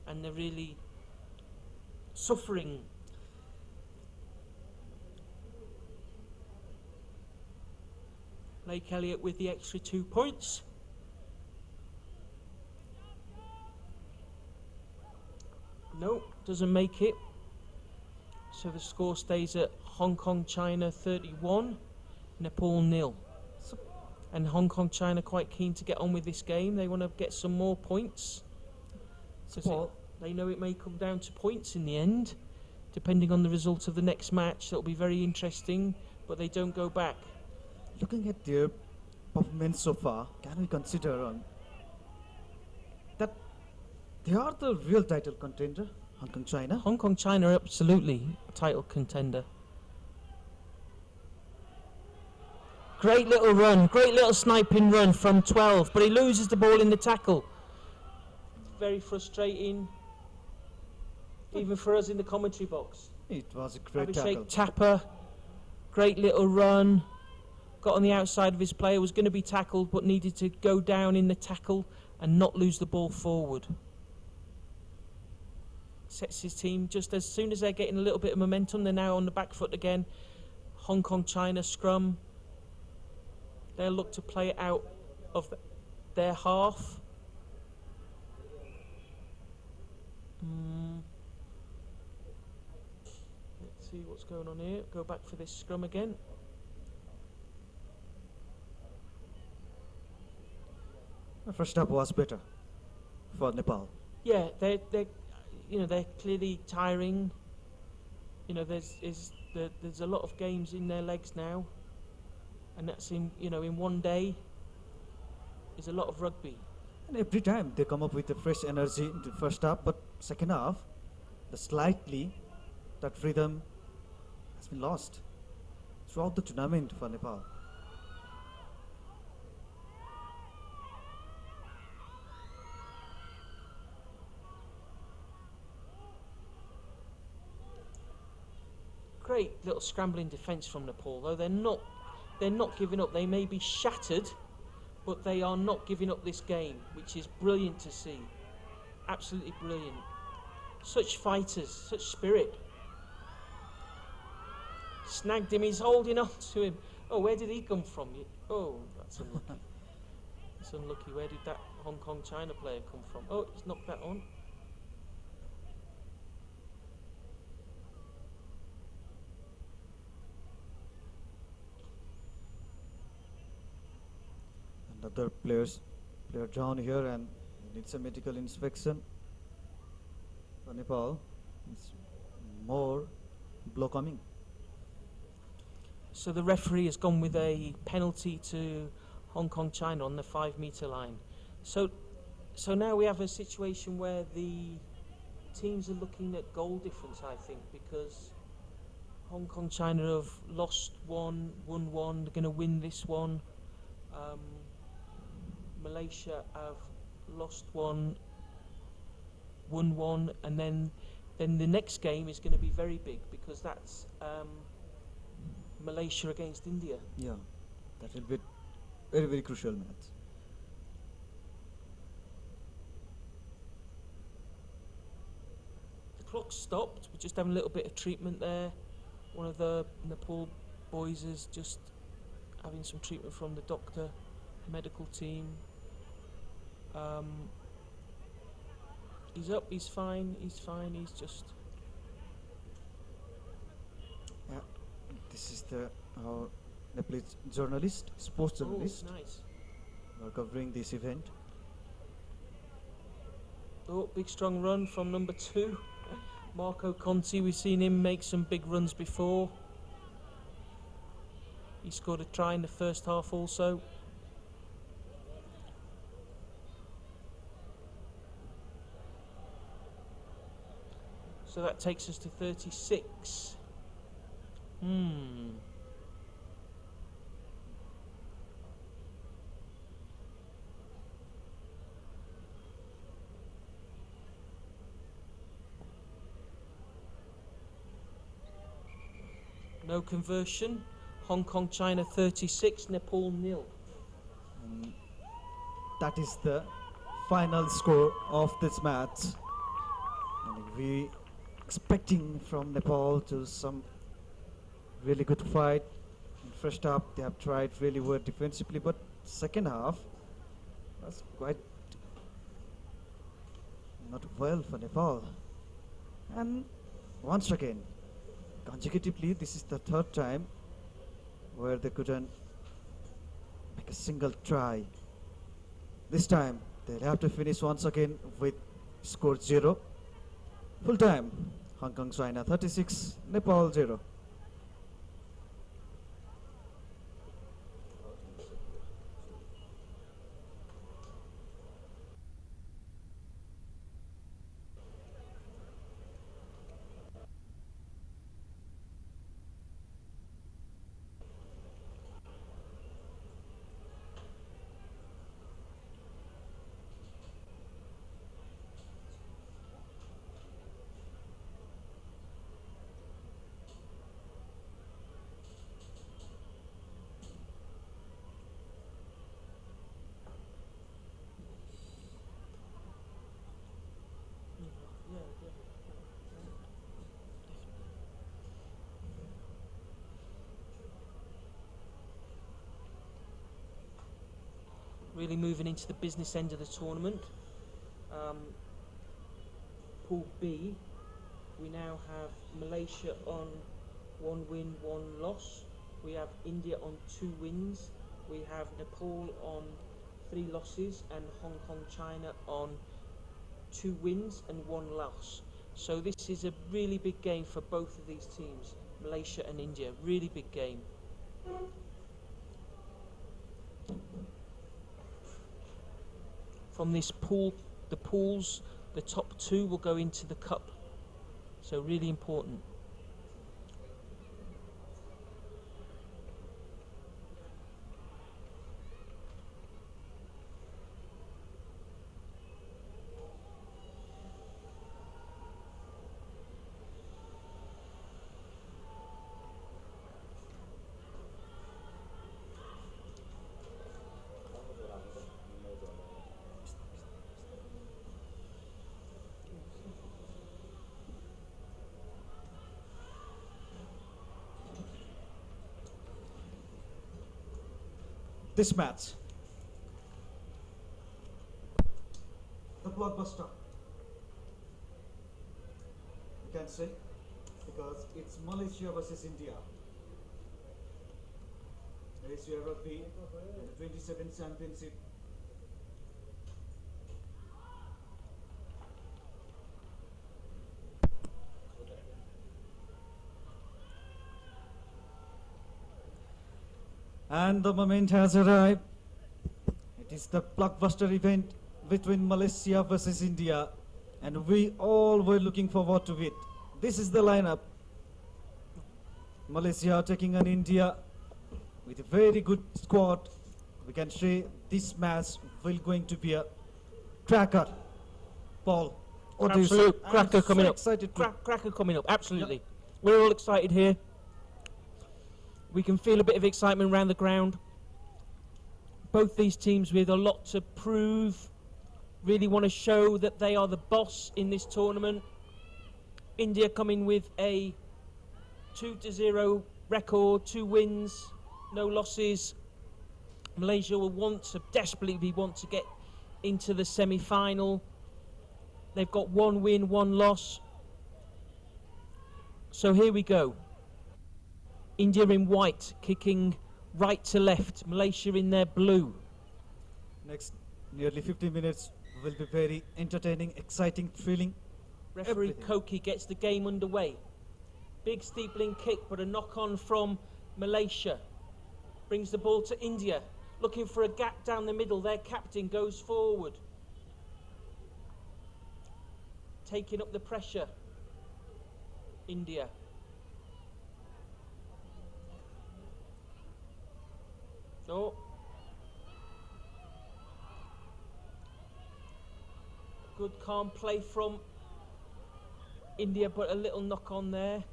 and they're really suffering. Blake Elliott with the extra 2 points. No, doesn't make it. So the score stays at Hong Kong China 31, Nepal 0. So, And Hong Kong China quite keen to get on with this game. They want to get some more points. so Because Paul, they know it may come down to points in the end, depending on the result of the next match. That'll be very interesting, but they don't go back. looking at their performance so far, can we consider that they are the real title contender, Hong Kong China? Hong Kong China are absolutely a title contender. Great little run, great little sniping run from 12, but he loses the ball in the tackle. It's very frustrating, even for us in the commentary box. It was a great tackle. Abhishek Tapper, great little run, got on the outside of his player, was going to be tackled but needed to go down in the tackle and not lose the ball forward. Sets his team just as soon as they're getting a little bit of momentum, they're now on the back foot again. Hong Kong China scrum. They'll look to play it out of their half. Let's see what's going on here. Go back for this scrum again. The first half was better for Nepal. Yeah, they're clearly tiring. There's a lot of games in their legs now, and that's in one day. Is a lot of rugby. And every time they come up with a fresh energy in the first half, but second half, that rhythm has been lost throughout the tournament for Nepal. Great little scrambling defence from Nepal, though they're not giving up. They may be shattered, but they are not giving up this game, which is brilliant to see. Absolutely brilliant. Such fighters, such spirit. Snagged him, he's holding on to him. Oh, where did he come from? Oh, that's unlucky. That's unlucky. Where did that Hong Kong China player come from? Oh, he's knocked that on. Another player down here and needs a medical inspection. For Nepal, it's more blow coming. So the referee has gone with a penalty to Hong Kong China on the 5 metre line. So now we have a situation where the teams are looking at goal difference, I think, because Hong Kong China have lost one, won one, they're going to win this one. Malaysia have lost one, won one, and then the next game is going to be very big because that's Malaysia against India. Yeah, that will be very, very crucial match. The clock stopped. We're just having a little bit of treatment there. One of the Nepal boys is just having some treatment from the doctor, medical team. He's up, he's fine, he's just... Yeah, this is our Nepalese journalist, sports journalist. Oh, nice. We're covering this event. Oh, big strong run from number 2. Marco Conti, we've seen him make some big runs before. He scored a try in the first half also. So that takes us to 36. No conversion. Hong Kong China 36, Nepal 0. And that is the final score of this match. And we expecting from Nepal to some really good fight. In first half they have tried really well defensively, but second half was quite not well for Nepal. And once again consecutively. This is the third time where they couldn't make a single try. This time they'll have to finish once again with score 0. Full time, Hong Kong China 36, Nepal 0. Really moving into the business end of the tournament. Pool B, we now have Malaysia on 1 win, 1 loss. We have India on 2 wins. We have Nepal on 3 losses, and Hong Kong China on 2 wins and 1 loss. So this is a really big game for both of these teams, Malaysia and India. Really big game. From this pool, the pools, the top 2 will go into the cup. So really important. This match, the blockbuster, you can say, because it's Malaysia versus India. Malaysia Rugby and the 27 championship. And the moment has arrived. It is the blockbuster event between Malaysia versus India, and we all were looking forward to it. This is the lineup. Malaysia taking on India with a very good squad. We can say this match will going to be a cracker. Paul, what do you say? Absolute cracker coming up. Excited to Cracker coming up, absolutely. We're all excited here. We can feel a bit of excitement around the ground. Both these teams with a lot to prove, really want to show that they are the boss in this tournament. India coming with a 2-0 record, 2 wins, no losses. Malaysia will desperately want to get into the semi-final. They've got 1 win, 1 loss. So here we go. India in white, kicking right to left. Malaysia in their blue. next nearly 50 minutes will be very entertaining, exciting, thrilling. Referee Everything. Koki gets the game underway. Big steepling kick, but a knock-on from Malaysia. Brings the ball to India. Looking for a gap down the middle. Their captain goes forward. Taking up the pressure. India. Oh. Good calm play from India, but a little knock on there.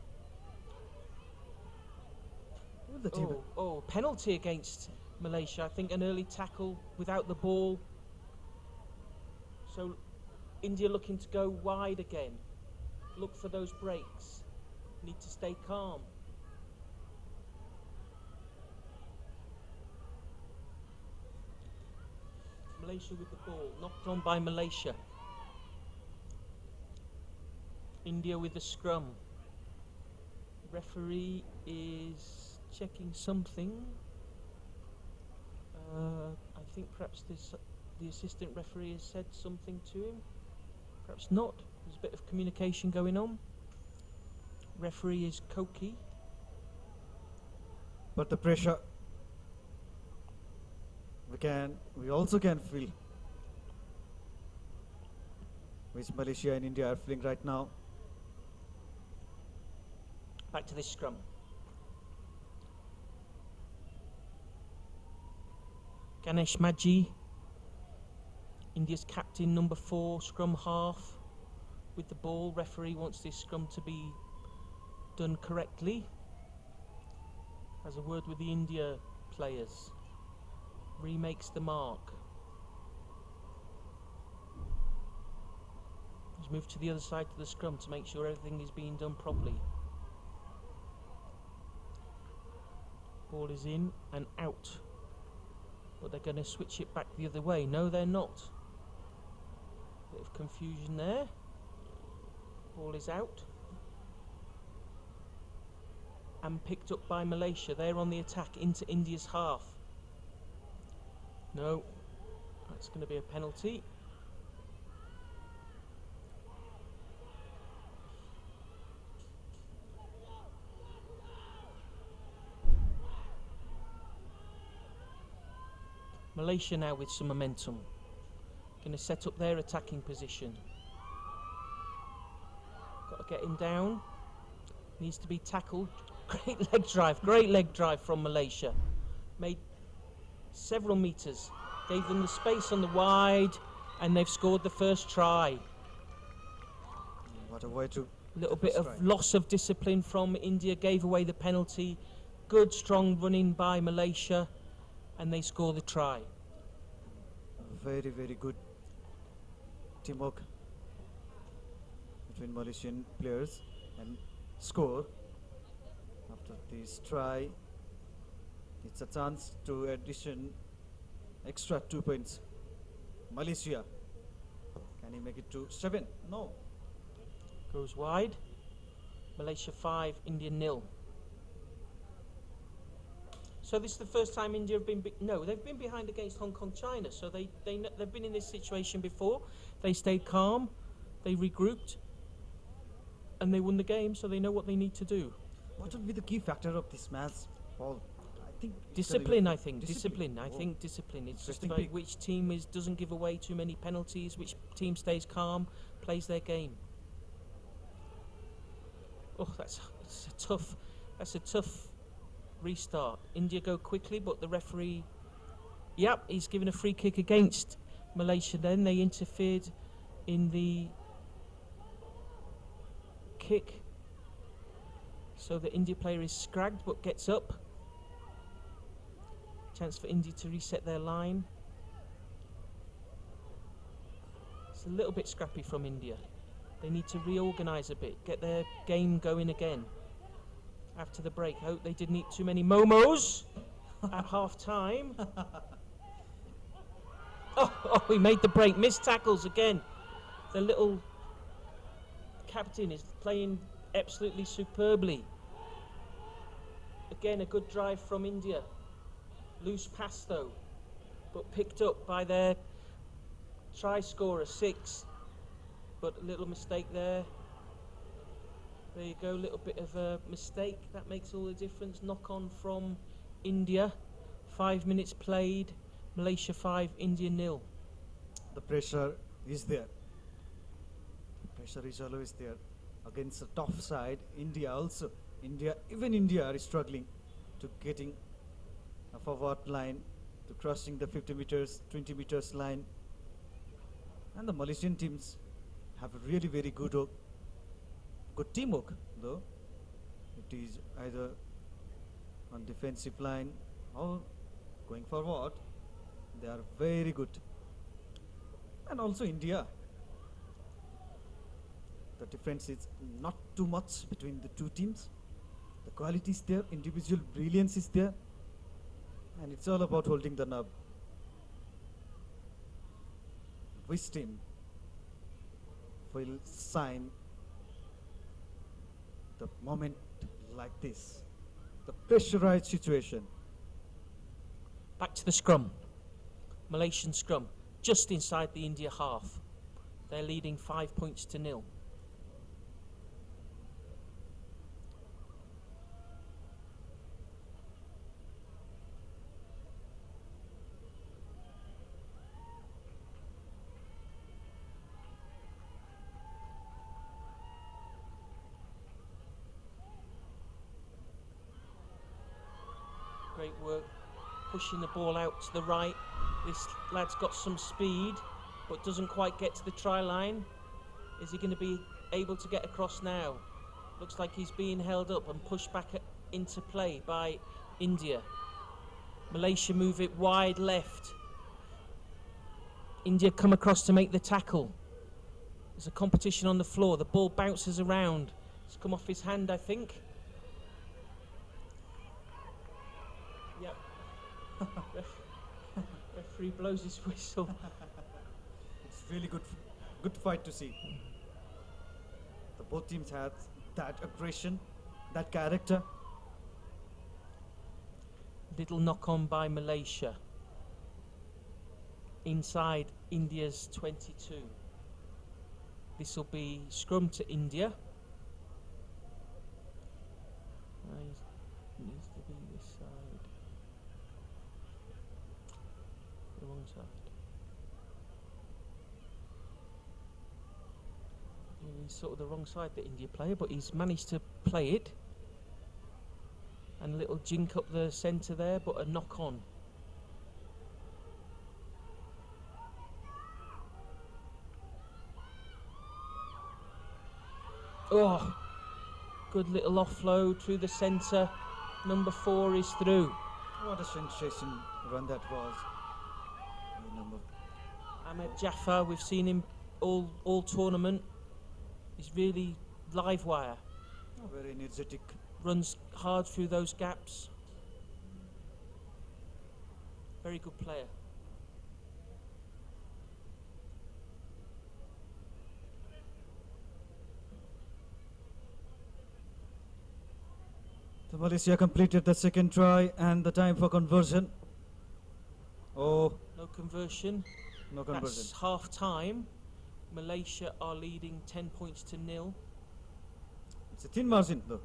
Penalty against Malaysia. I think an early tackle without the ball. So India looking to go wide again. Look for those breaks. Need to stay calm. Malaysia with the ball, knocked on by Malaysia. India with the scrum. Referee is checking something. I think perhaps the assistant referee has said something to him. Perhaps not. There's a bit of communication going on. Referee is Koki. But the pressure, we also can feel, which Malaysia and India are feeling right now. Back to this scrum. Ganesh Maji, India's captain, number 4, scrum half, with the ball. Referee wants this scrum to be done correctly. Has a word with the India players. Remakes the mark. He's moved to the other side of the scrum to make sure everything is being done properly. Ball is in and out. But they're going to switch it back the other way. No, they're not. Bit of confusion there. Ball is out. And picked up by Malaysia. They're on the attack into India's half. No, that's going to be a penalty. Malaysia now with some momentum. Going to set up their attacking position. Got to get him down. Needs to be tackled. Great leg drive from Malaysia. Made several metres. Gave them the space on the wide, and they've scored the first try. What a way to... Little bit of loss of discipline from India. Gave away the penalty. Good strong running by Malaysia, and they score the try. Very, very good teamwork between Malaysian players, and score after this try. It's a chance to addition extra 2 points. Malaysia, can he make it to 7? No. Goes wide. Malaysia 5, India 0. So this is the first time India have been... No, they've been behind against Hong Kong, China. So they've been in this situation before. They stayed calm. They regrouped. And they won the game, so they know what they need to do. What will be the key factor of this match, Paul? I think discipline. I think discipline. It's just about pick. which team doesn't give away too many penalties, which team stays calm, plays their game. Oh, that's a tough restart. India go quickly, but the referee, yep, he's given a free kick against Malaysia. Then they interfered in the kick, so the India player is scragged but gets up. Chance for India to reset their line. It's a little bit scrappy from India. They need to reorganise a bit, get their game going again after the break. I hope they didn't eat too many momos at half time. Oh, he made the break. Missed tackles again. The little captain is playing absolutely superbly. Again, a good drive from India. Loose pass though, but picked up by their try scorer, 6. But a little mistake there. There you go, little bit of a mistake. That makes all the difference. Knock on from India. 5 minutes played. Malaysia 5, India 0. The pressure is there. The pressure is always there. Against a tough side, India also. Even India are struggling to getting a forward line, to crossing the 50 meters, 20 meters line. And the Malaysian teams have a really very good teamwork, though. It is either on defensive line or going forward. They are very good. And also India. The difference is not too much between the two teams. The quality is there, individual brilliance is there, and it's all about holding the knob. Which team will sign the moment like this. The pressurized situation. Back to the scrum. Malaysian scrum, just inside the India half. They're leading 5 points to 0. Great work, pushing the ball out to the right. This lad's got some speed, but doesn't quite get to the try line. Is he going to be able to get across now? Looks like he's being held up and pushed back into play by India. Malaysia move it wide left. India come across to make the tackle. There's a competition on the floor. The ball bounces around. It's come off his hand, I think. Yep. Referee blows his whistle. It's really good fight to see. Both teams had that aggression, that character. Little knock on by Malaysia. Inside India's 22. This will be scrum to India. Needs to be this side. The wrong side. He's sort of the wrong side, the India player, but he's managed to play it. And a little jink up the centre there, but a knock on. Oh, good little offload through the centre. Number 4 is through. What a sensation run that was. Ahmed Jaffa, we've seen him all tournament. He's really live wire. Very energetic. Runs hard through those gaps. Very good player. So Malaysia completed the second try and the time for conversion. Oh, no conversion. No conversion. That's half time. Malaysia are leading 10 points to 0. It's a thin margin though.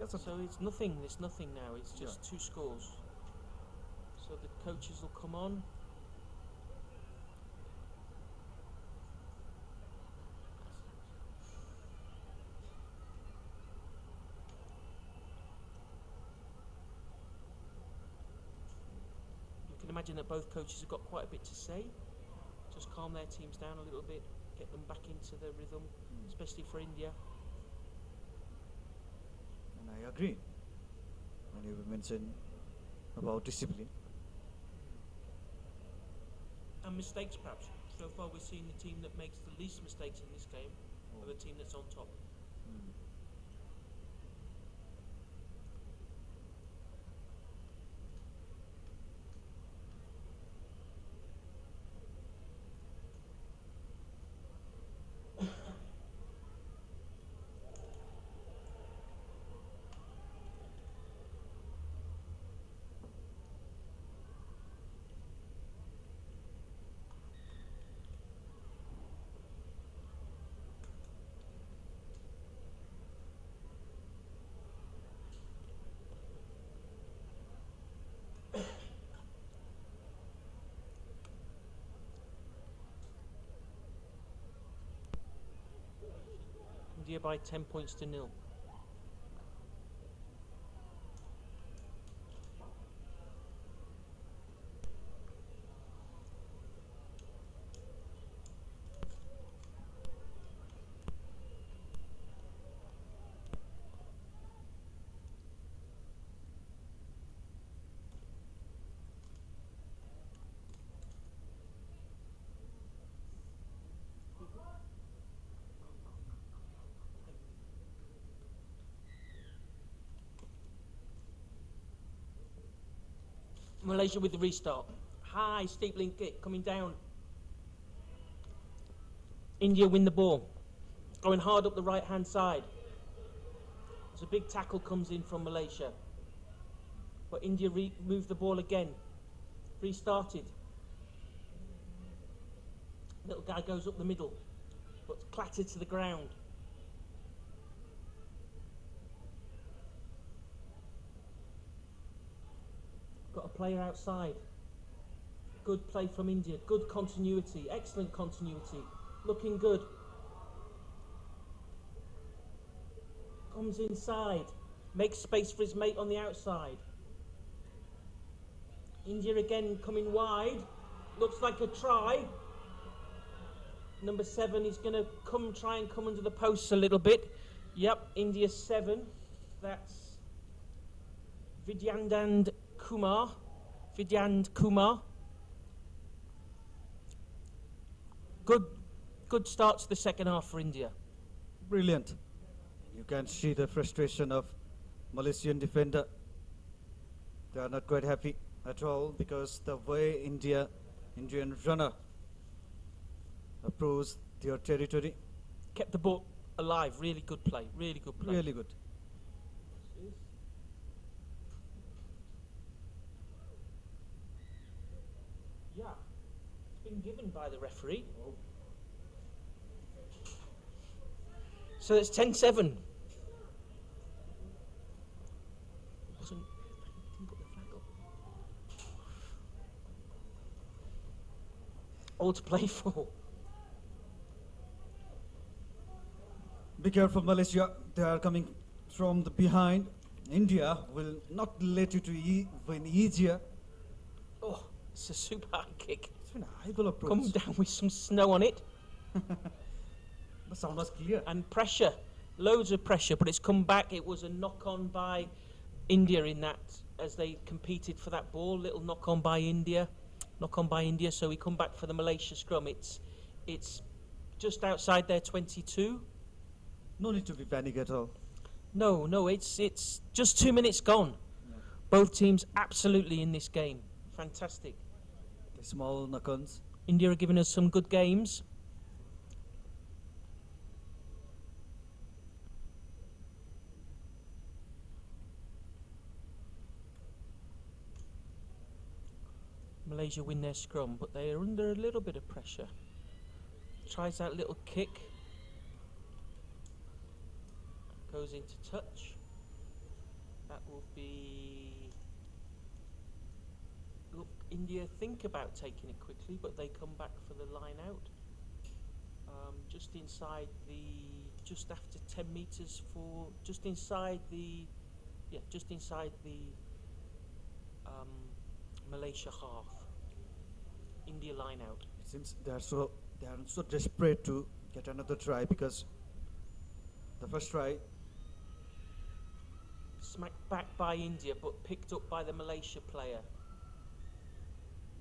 So it's nothing. It's nothing now. It's just 2 scores. So the coaches will come on. You can imagine that both coaches have got quite a bit to say. Just calm their teams down a little bit, get them back into the rhythm, especially for India. And I agree when you mentioned about discipline. And mistakes perhaps. So far we're seeing the team that makes the least mistakes in this game, or the team that's on top. India by 10 points to 0. Malaysia with the restart. High steepling kick coming down. India win the ball. Going hard up the right hand side. There's a big tackle comes in from Malaysia. But India moved the ball again. Restarted. Little guy goes up the middle, but clattered to the ground. Got a player outside. Good play from India. Good continuity. Excellent continuity. Looking good. Comes inside. Makes space for his mate on the outside. India again coming wide. Looks like a try. Number 7 is going to try and come under the posts a little bit. Yep, India 7. That's Vidyandand Kumar. Vidyand Kumar. Good start to the second half for India. Brilliant. You can see the frustration of Malaysian defender. They are not quite happy at all because the way Indian runner approached their territory. Kept the ball alive. Really good play. Really good play. Really good. Yeah. It's been given by the referee. Oh. So it's 10-7. Didn't put the flag up. All to play for. Be careful, Malaysia. They are coming from the behind. India will not let you to win easier. Oh, it's a super high kick. It's been a high goal approach. Come down with some snow on it. The sound was clear. And pressure. Loads of pressure, but it's come back. It was a knock-on by India in that, as they competed for that ball. Little knock-on by India. Knock-on by India, so we come back for the Malaysia scrum. It's just outside their 22. No need to be panic at all. No, it's just 2 minutes gone. Yeah. Both teams absolutely in this game. Fantastic. The small knock-ons. India are giving us some good games. Malaysia win their scrum, but they are under a little bit of pressure. Tries that little kick. Goes into touch. That will be... Look, India think about taking it quickly, but they come back for the line out. Just inside the... Just after 10 metres for... Just inside the... Yeah, just inside the... Malaysia half. India line out. It seems they are so desperate to get another try because the first try Smacked back by India, but picked up by the Malaysia player.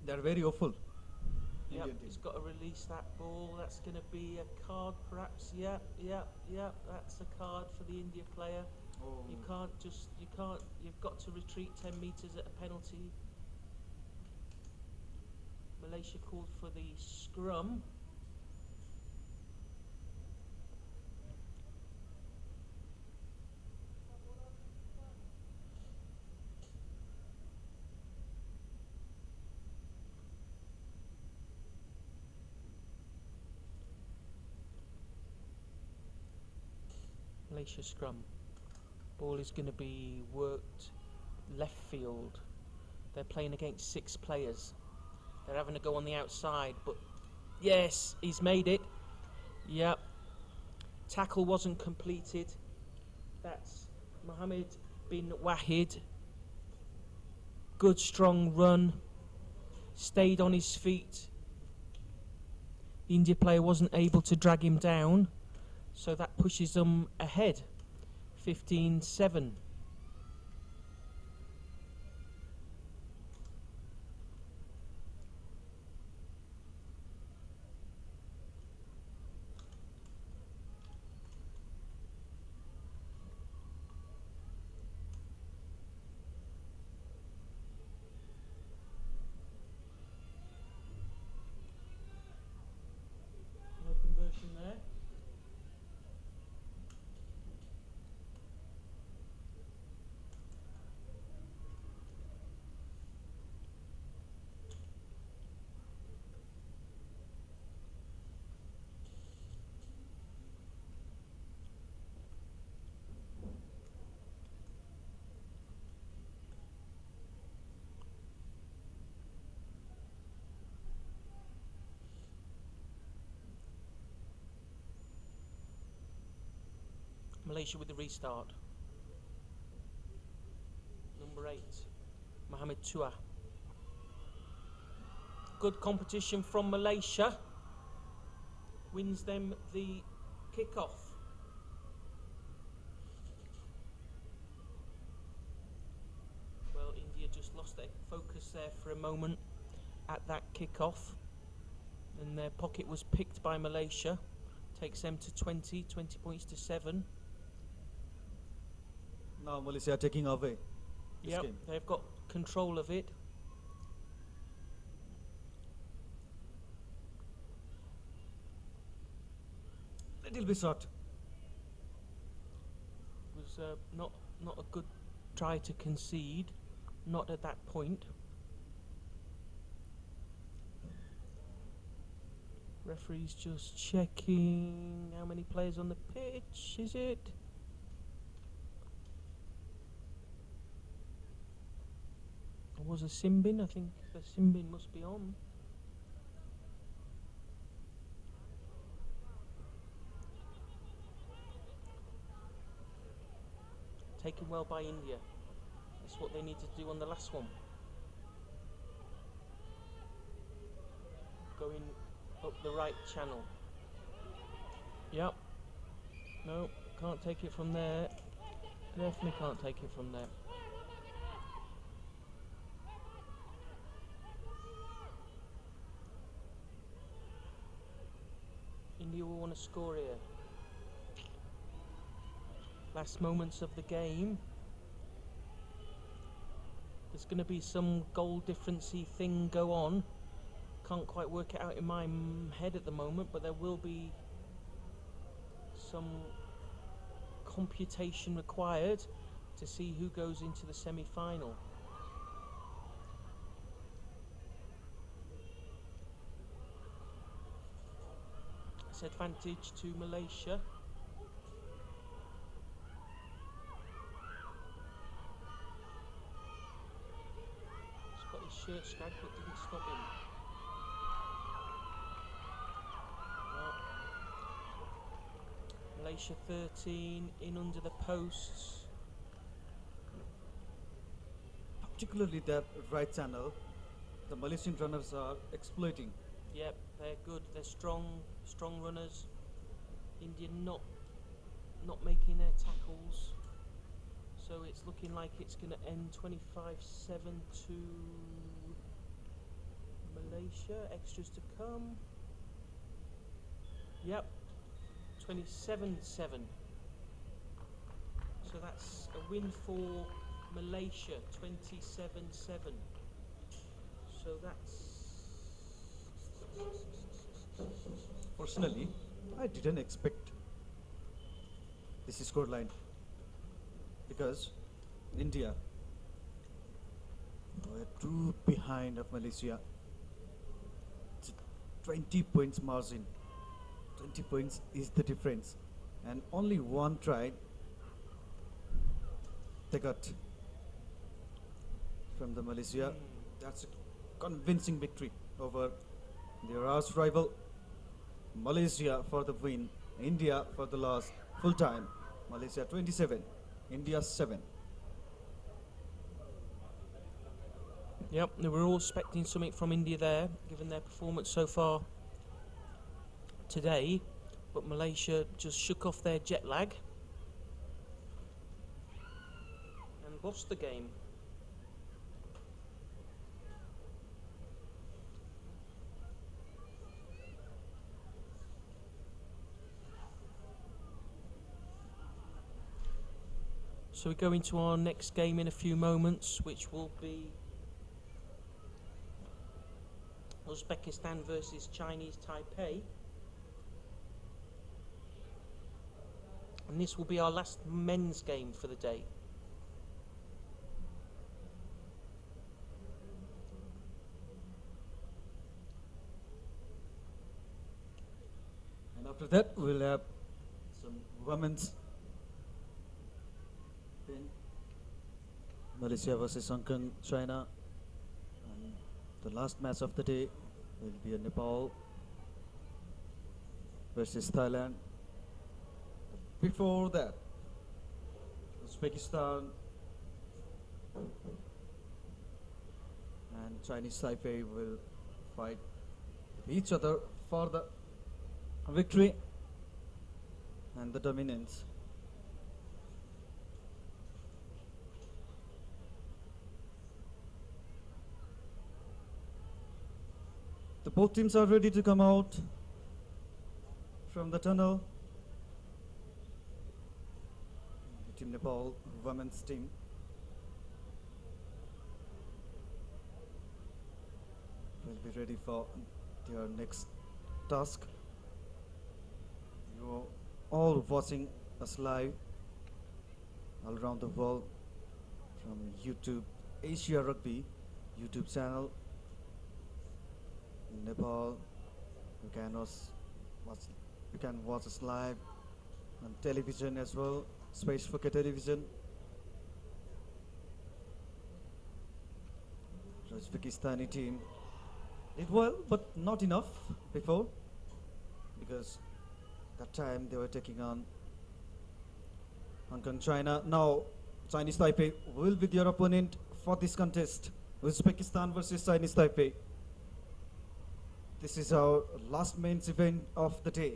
they are very awful. Yep, Indian team. he's got to release that ball. That's going to be a card, perhaps. Yep. That's a card for the India player. Oh. You've got to retreat 10 metres at a penalty. Malaysia called for the scrum. Malaysia scrum. Ball is going to be worked left field. They're playing against 6 players. They're having to go on the outside, but yes, he's made it. Yep. Tackle wasn't completed. That's Mohammed bin Wahid. Good strong run. Stayed on his feet. The India player wasn't able to drag him down, so that pushes them ahead. 15-7. No conversion there. Malaysia with the restart. Number 8, Mohamed Tua. Good competition from Malaysia. Wins them the kick-off. Well, India just lost their focus there for a moment at that kick-off. And their pocket was picked by Malaysia. Takes them to 20 points to 7. Now Malaysia are taking away this Yep, game. they've got control of it. Little bit short. It was not a good try to concede. Not at that point. Referee's just checking how many players on the pitch, is it? There was a sin bin, I think the sin bin must be on. Taken well by India. That's what they need to do on the last one. Going up the right channel. Yep. No, can't take it from there. Definitely can't take it from there. India will want to score here. Last moments of the game. There's going to be some goal difference-y thing go on. Can't quite work it out in my head at the moment, but there will be some computation required to see who goes into the semi-final. It's advantage to Malaysia. He's got his shirt snagged, but didn't stop him. Malaysia 13 in under the posts. Particularly that right channel, the Malaysian runners are exploiting. Yep, they're good. They're strong runners. India not making their tackles. So it's looking like it's going to end 25-7 to Malaysia. Extras to come. Yep. 27-7. So that's a win for Malaysia, 27-7. So that's... Personally, I didn't expect this scoreline because India were too behind of Malaysia. It's a 20 points margin. 20 points is the difference, and only one try they got from the Malaysia. That's a convincing victory over their arch rival. Malaysia for the win, India for the loss. Full time, Malaysia 27, India 7. Yep, we were all expecting something from India there, given their performance so far today, but Malaysia just shook off their jet lag and lost the game. So we go into our next game in a few moments, which will be Uzbekistan versus Chinese Taipei. And this will be our last men's game for the day. And after that, we'll have some women's thing. Malaysia versus Hong Kong, China. And the last match of the day will be a Nepal versus Thailand. Before that, Uzbekistan and Chinese Taipei will fight each other for the victory and the dominance. The both teams are ready to come out from the tunnel. Team Nepal women's team will be ready for their next task. You are all watching us live all around the world from YouTube, Asia Rugby YouTube channel. In Nepal, you can watch us live on television as well, Space Focus television. The Uzbekistani team did well, but not enough before, because that time they were taking on Hong Kong, China. Now Chinese Taipei will be their opponent for this contest. Uzbekistan versus Chinese Taipei. This is our last men's event of the day.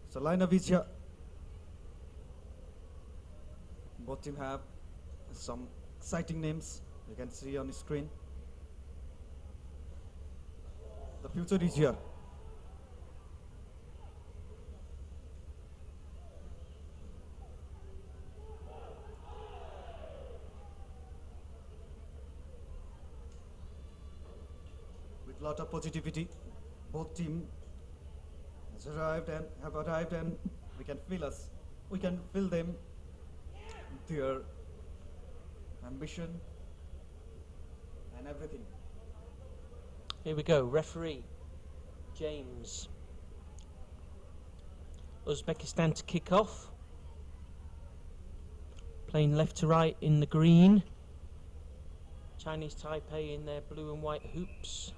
So lineup is here. Both teams have some exciting names you can see on the screen. The future is here. With lot of positivity, both teams have arrived and we can feel them, their ambition and everything. Here we go, referee James. Uzbekistan to kick off. Playing left to right in the green. Chinese Taipei in their blue and white hoops.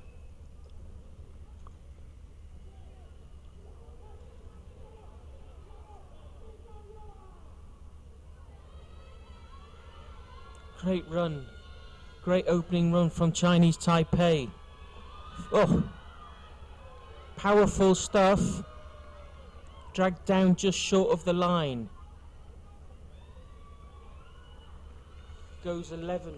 Great run. Great opening run from Chinese Taipei. Oh, powerful stuff. Dragged down just short of the line. Goes 11.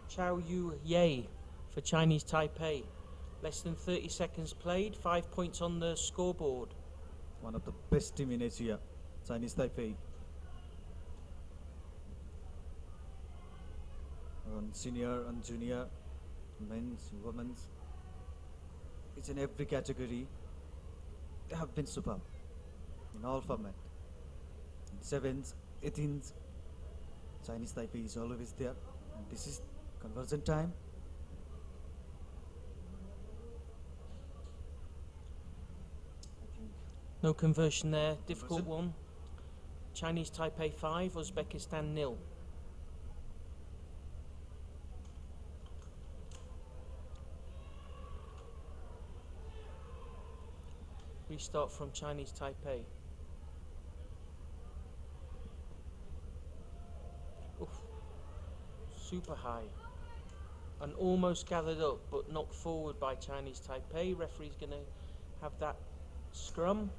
Chow Yu Ye for Chinese Taipei. Less than 30 seconds played, 5 points on the scoreboard. One of the best team in Asia, Chinese Taipei. On senior and junior, men's, women's, each and every category, they have been superb in all format. In 7s, 18s, Chinese Taipei is always there. And this is conversion time. I think No conversion there, difficult Conversion. one. Chinese Taipei 5, Uzbekistan 0. Restart from Chinese Taipei. Oof. Super high. And almost gathered up, but knocked forward by Chinese Taipei. Referee's going to have that scrum.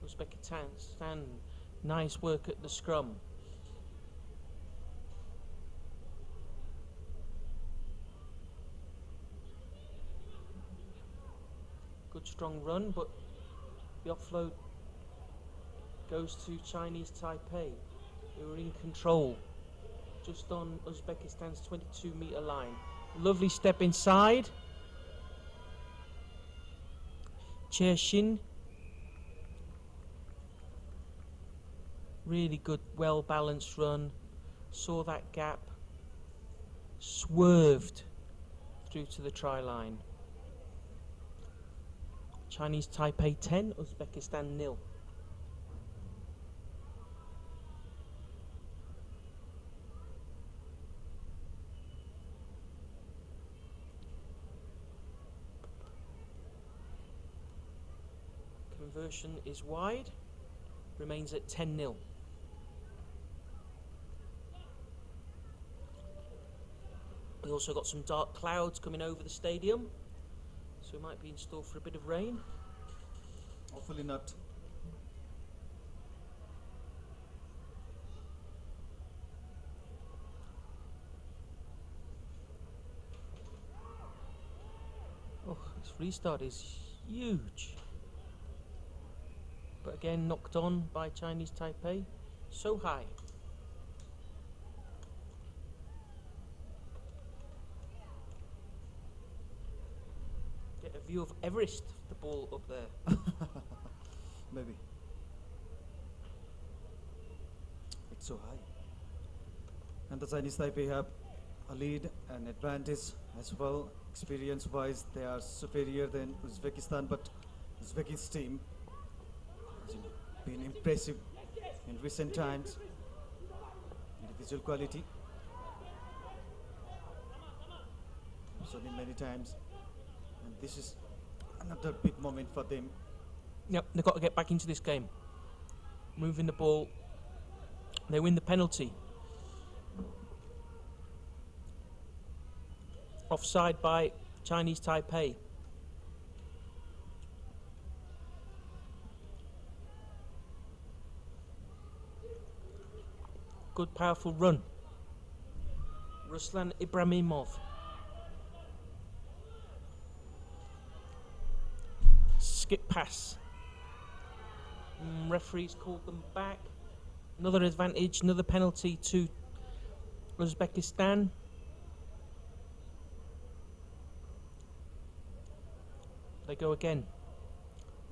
Uzbekistan, nice work at the scrum. Good strong run, but the offload goes to Chinese Taipei, who are in control just on Uzbekistan's 22-meter line. Lovely step inside. Chershin. Really good, well-balanced run. Saw that gap. Swerved through to the try line. Chinese Taipei 10, Uzbekistan 0. Conversion is wide, remains at 10-0. We also got some dark clouds coming over the stadium, so we might be in store for a bit of rain. Hopefully not. Oh, this restart is huge. But again, knocked on by Chinese Taipei. So high. Get a view of Everest, the ball up there. Maybe. It's so high. And the Chinese Taipei have a lead and advantage as well. Experience-wise, they are superior than Uzbekistan, but Uzbekistan team has been impressive in recent times. Individual quality. I've shown it many times. And this is another big moment for them. Yep, they've got to get back into this game. Moving the ball. They win the penalty. Offside by Chinese Taipei. Good powerful run. Ruslan Ibrahimov. Skip pass. Referees called them back. Another advantage, another penalty to Uzbekistan. They go again,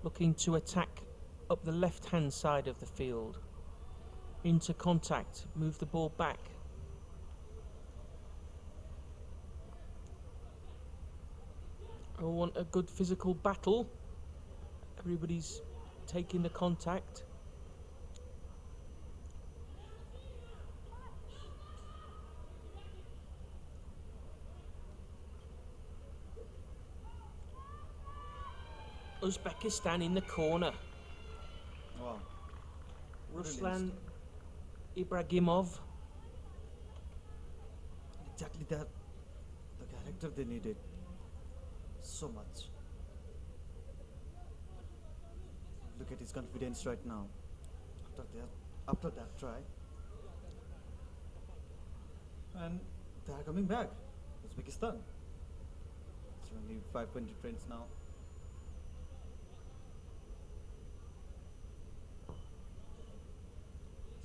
looking to attack up the left-hand side of the field. Into contact, move the ball back. I want a good physical battle. Everybody's taking the contact. Uzbekistan in the corner. Wow. Ruslan Ibrahimov. Exactly that. The character they needed. So much. Look at his confidence right now. After that try. And they are coming back. Uzbekistan. It's only 5-point difference now.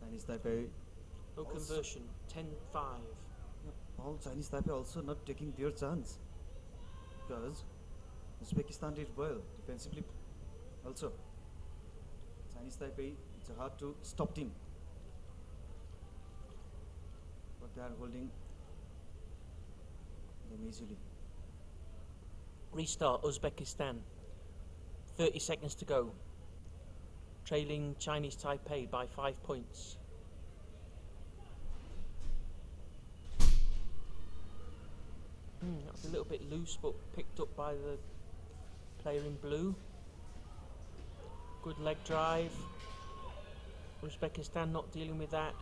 Chinese Taipei. No conversion, 10-5. All Chinese Taipei also not taking their chance. Because Uzbekistan did well defensively also. Chinese Taipei, it's hard to stop team. But they are holding them easily. Restart Uzbekistan. 30 seconds to go. Trailing Chinese Taipei by 5 points. That was a little bit loose, but picked up by the player in blue. Good leg drive. Uzbekistan not dealing with that.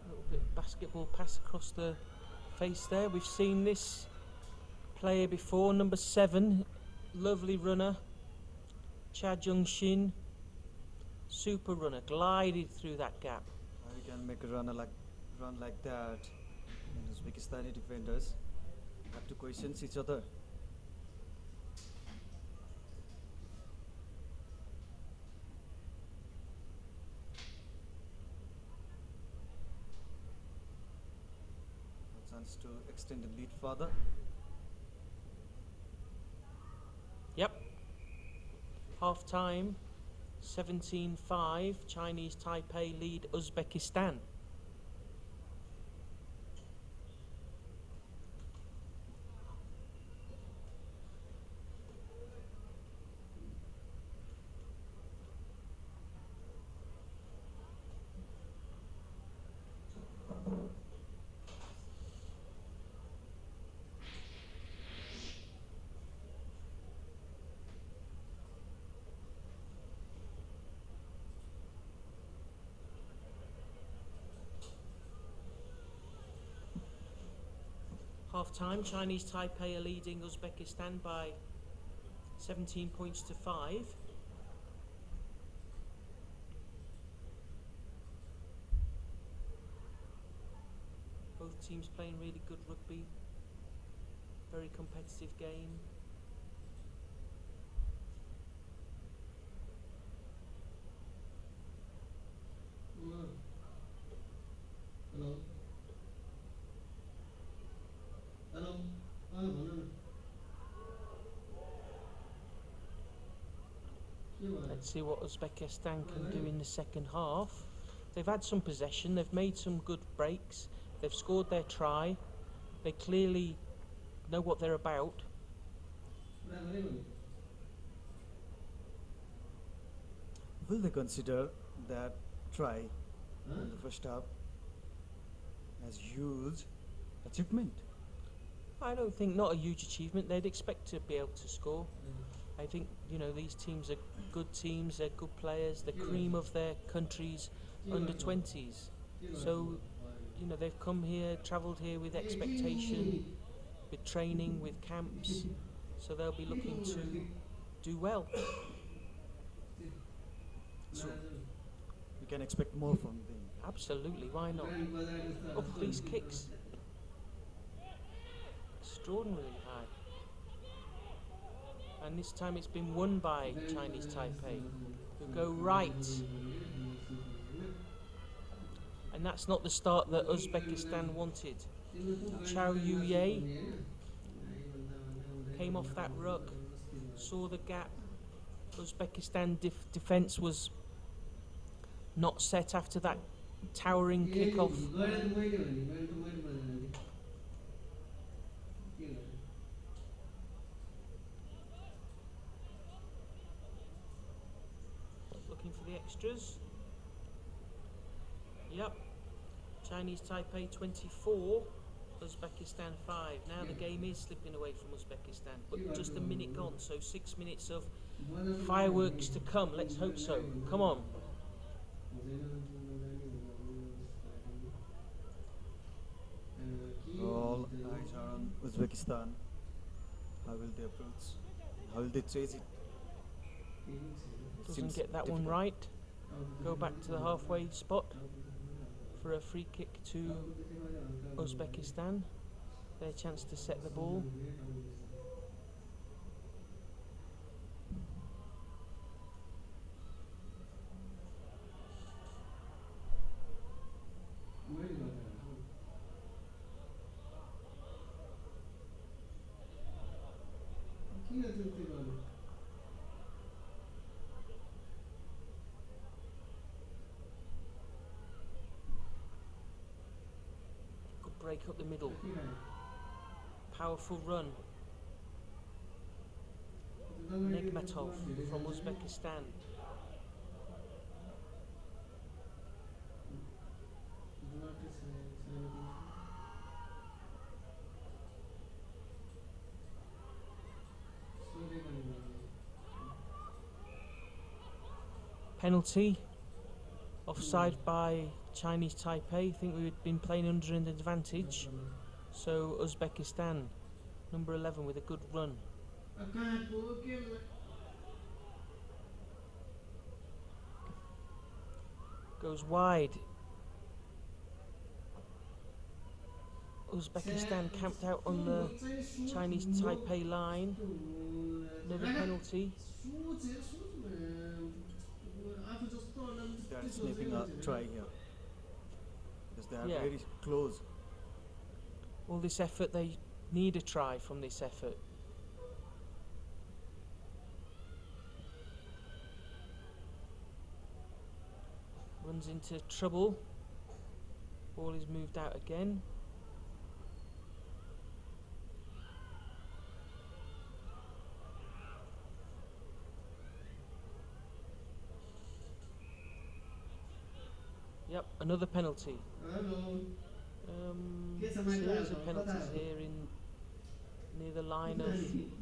A little bit of basketball pass across the face there. We've seen this player before, number 7, lovely runner, Cha Jung-shin, super runner, glided through that gap. How you can make a run like that? And Uzbekistani defenders have to question each other. A chance to extend the lead further. Yep. Half time, 17-5. Chinese Taipei lead Uzbekistan. Half time, Chinese Taipei are leading Uzbekistan by 17 points to 5. Both teams playing really good rugby. Very competitive game. Hello. Hello. Let's see what Uzbekistan can do in the second half. They've had some possession, they've made some good breaks, they've scored their try, they clearly know what they're about. Will they consider that try in the first half as huge achievement? I don't think, not a huge achievement. They'd expect to be able to score. I think, you know, these teams are good teams, they're good players, the cream of their country's under 20s. So, you know, they've come here, travelled here with expectation, with training, with camps, so they'll be looking to do well. So we can expect more from them. Absolutely, why not? Oh, these kicks. Extraordinarily high. And this time it's been won by Chinese Taipei, who go right. And that's not the start that Uzbekistan wanted. Chow Yu-Ye came off that ruck, saw the gap. Uzbekistan defence was not set after that towering kick-off. Looking for the extras. Yep. Chinese Taipei 24, Uzbekistan 5. Now the game is slipping away from Uzbekistan, but just a minute gone, so 6 minutes of fireworks to come. Let's hope so. Come on. All eyes are on Uzbekistan. How will they approach? How will they chase it? Doesn't Seems get that one difficult. right. Go back to the halfway spot for a free kick to Uzbekistan. Their chance to set the ball. Good break up the middle. Powerful run. Negmatov from Uzbekistan. Penalty. Offside by Chinese Taipei. I think we've been playing under an advantage. So Uzbekistan, number 11 with a good run. Goes wide. Uzbekistan camped out on the Chinese Taipei line. Another penalty. They are sniffing a try here because they are Yeah. very close. All this effort, they need a try from this effort. runs into trouble. Ball is moved out again. Yep, another penalty. Hello. Series of penalties here near the line of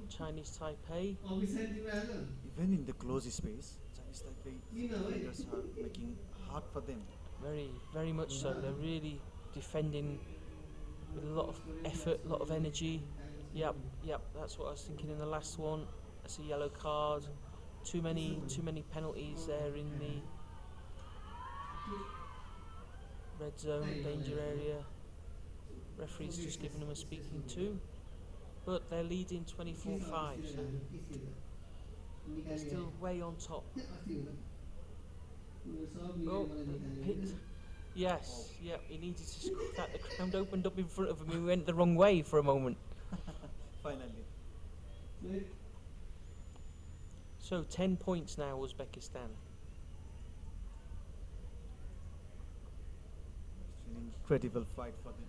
Chinese Taipei. Even in the closed space, Chinese Taipei defenders are making hard for them. Very much so. They're really defending with a lot of effort, a lot of energy. Yep, that's what I was thinking in the last one. That's a yellow card. Too many penalties there in the red zone, danger area. Referee's just given them a speaking to, but they're leading 24-5, so they're still way on top. Oh, yes, yep, he needed to score that. The ground opened up in front of him. He went the wrong way for a moment. Finally. So 10 points now, Uzbekistan. It's an incredible fight for them.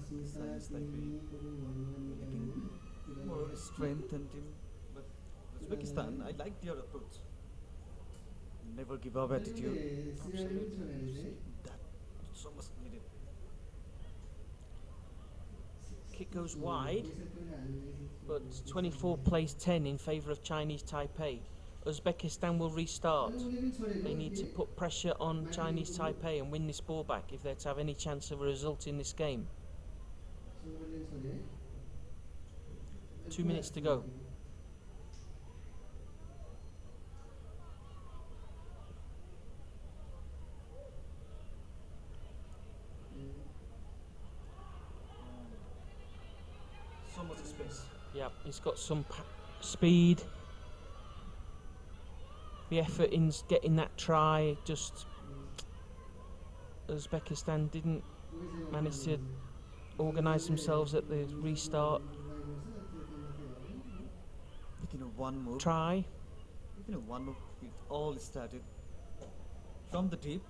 Chinese Taipei looking more strengthened team, but Uzbekistan, I like their approach. Never give up attitude. Absolutely. That's so much needed. Kick goes wide, but 24 plays 10 in favour of Chinese Taipei. Uzbekistan will restart. They need to put pressure on Chinese Taipei and win this ball back if they're to have any chance of a result in this game. 2 minutes to go. So much space. Yep, he's got some speed. The effort in getting that try, just Uzbekistan didn't manage to organise themselves at the restart. Within one move. Try. Within one move, it all started from the deep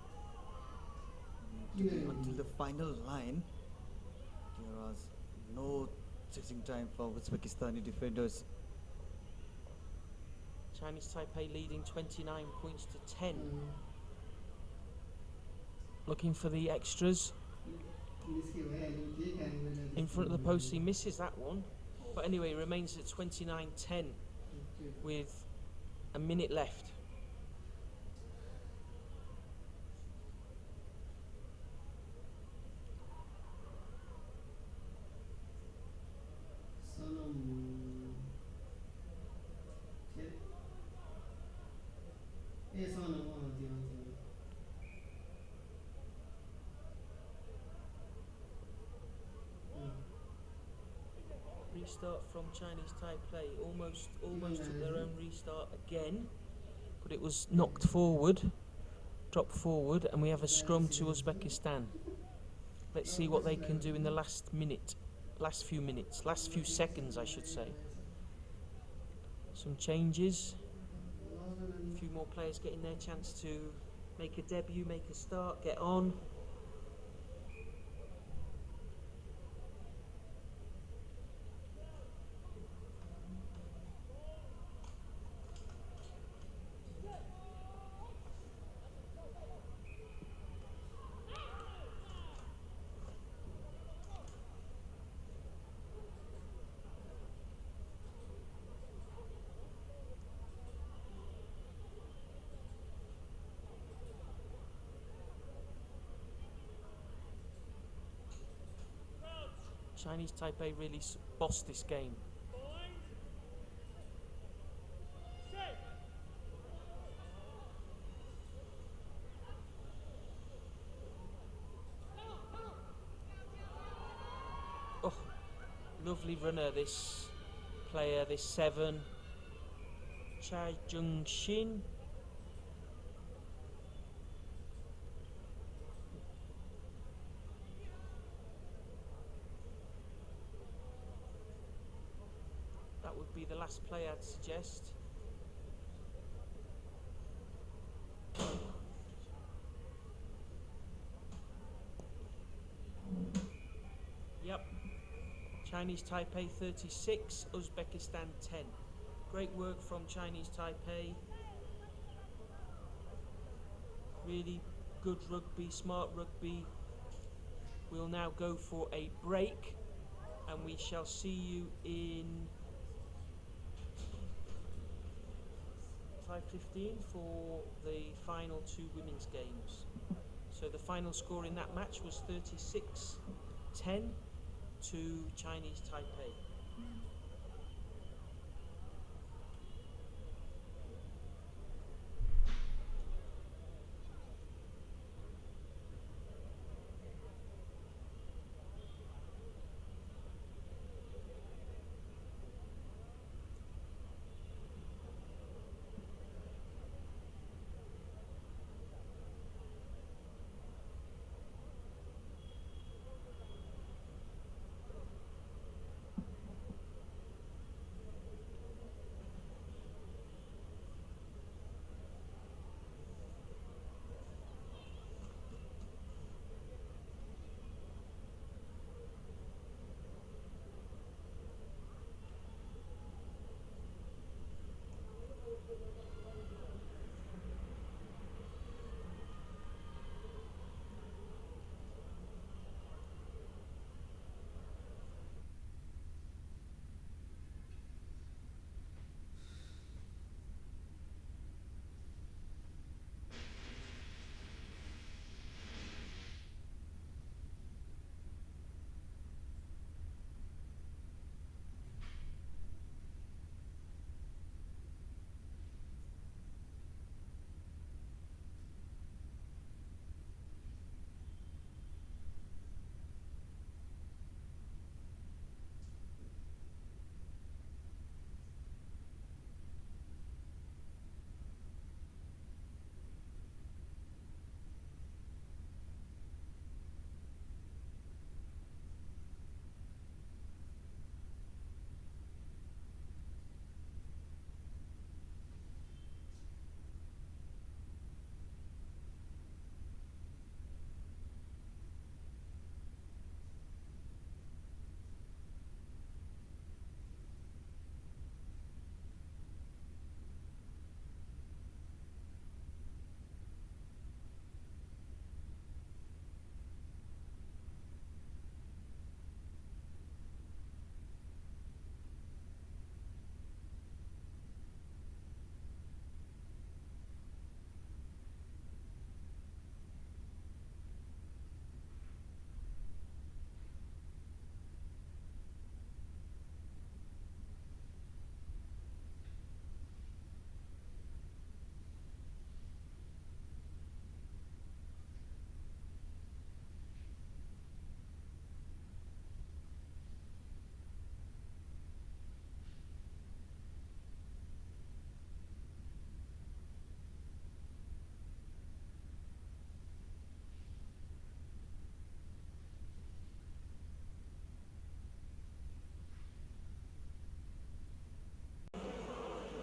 until the final line. There was no chasing time for Uzbekistani defenders. Chinese Taipei leading 29 points to 10. Looking for the extras. In front of the post, he misses that one. But anyway, remains at 29-10 with a minute left. Restart from Chinese Taipei, almost took their own restart again, but it was knocked forward, dropped forward, and we have a scrum to Uzbekistan. Let's see what they can do in the last few seconds I should say. Some changes, a few more players getting their chance to make a debut, make a start, get on. Chinese Taipei really bossed this game. Oh, lovely runner, this player, this 7, Chai Jung-shin. That would be the last play I'd suggest. Chinese Taipei 36, Uzbekistan 10. Great work from Chinese Taipei. Really good rugby, smart rugby. We'll now go for a break and we shall see you in 5:15 for the final two women's games. So the final score in that match was 36-10 to Chinese Taipei.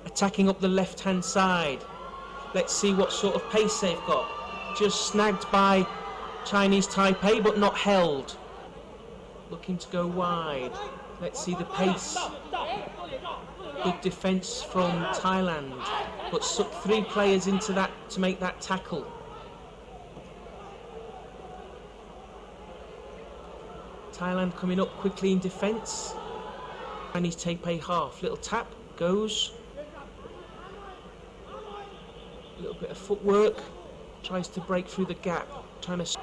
Attacking up the left-hand side. Let's see what sort of pace they've got. Just snagged by Chinese Taipei, but not held. Looking to go wide. Let's see the pace. Good defence from Thailand, but sucked 3 players into that to make that tackle. Thailand coming up quickly in defence. Chinese Taipei half. Little tap, goes. A little bit of footwork, tries to break through the gap, trying to...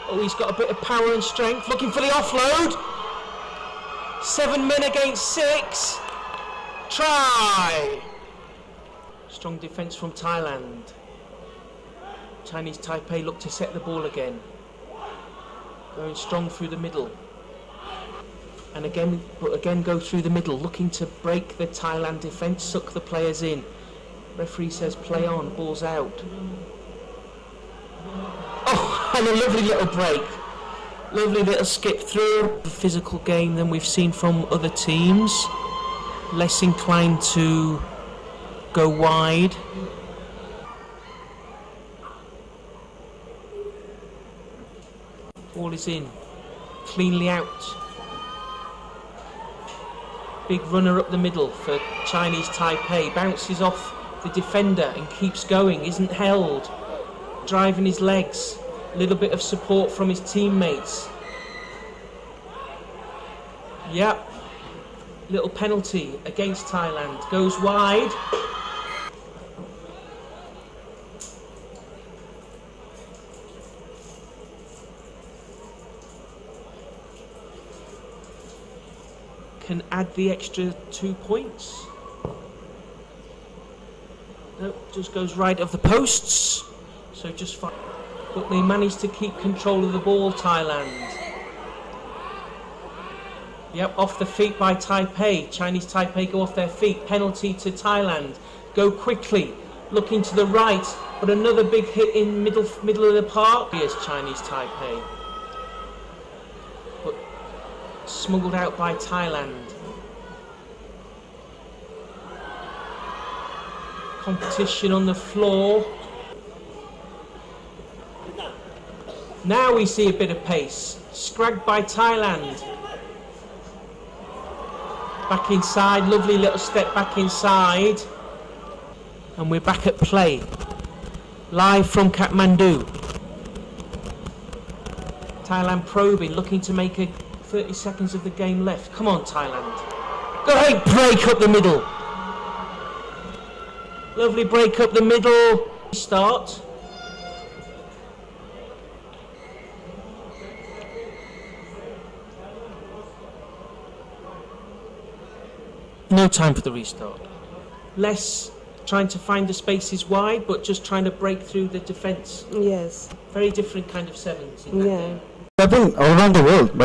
Oh, he's got a bit of power and strength, looking for the offload. 7 men against 6. Try! Strong defence from Thailand. Chinese Taipei look to set the ball again. Going strong through the middle. And again go through the middle, looking to break the Thailand defence, suck the players in. Referee says play on, ball's out. Oh, and a lovely little break. Lovely little skip through. A physical game than we've seen from other teams. Less inclined to go wide. Ball is in. Cleanly out. Big runner up the middle for Chinese Taipei. Bounces off the defender and keeps going. Isn't held. Driving his legs. A little bit of support from his teammates. Yep. Little penalty against Thailand. Goes wide. Can add the extra 2 points. Nope, just goes right of the posts. So just fine. But they managed to keep control of the ball, Thailand. Yep, off the feet by Taipei. Chinese Taipei go off their feet. Penalty to Thailand. Go quickly. Looking to the right. But another big hit in middle of the park. Here's Chinese Taipei. But smuggled out by Thailand. Competition on the floor. Now we see a bit of pace. Scragged by Thailand. Back inside, lovely little step back inside. And we're back at play. Live from Kathmandu. Thailand probing, looking to make a 30 seconds of the game left. Come on, Thailand. Great break up the middle. Lovely break up the middle. Start. No time for the restart. Less trying to find the spaces wide, but just trying to break through the defence. Yes. Very different kind of sevens in that game. I've been all around the world, but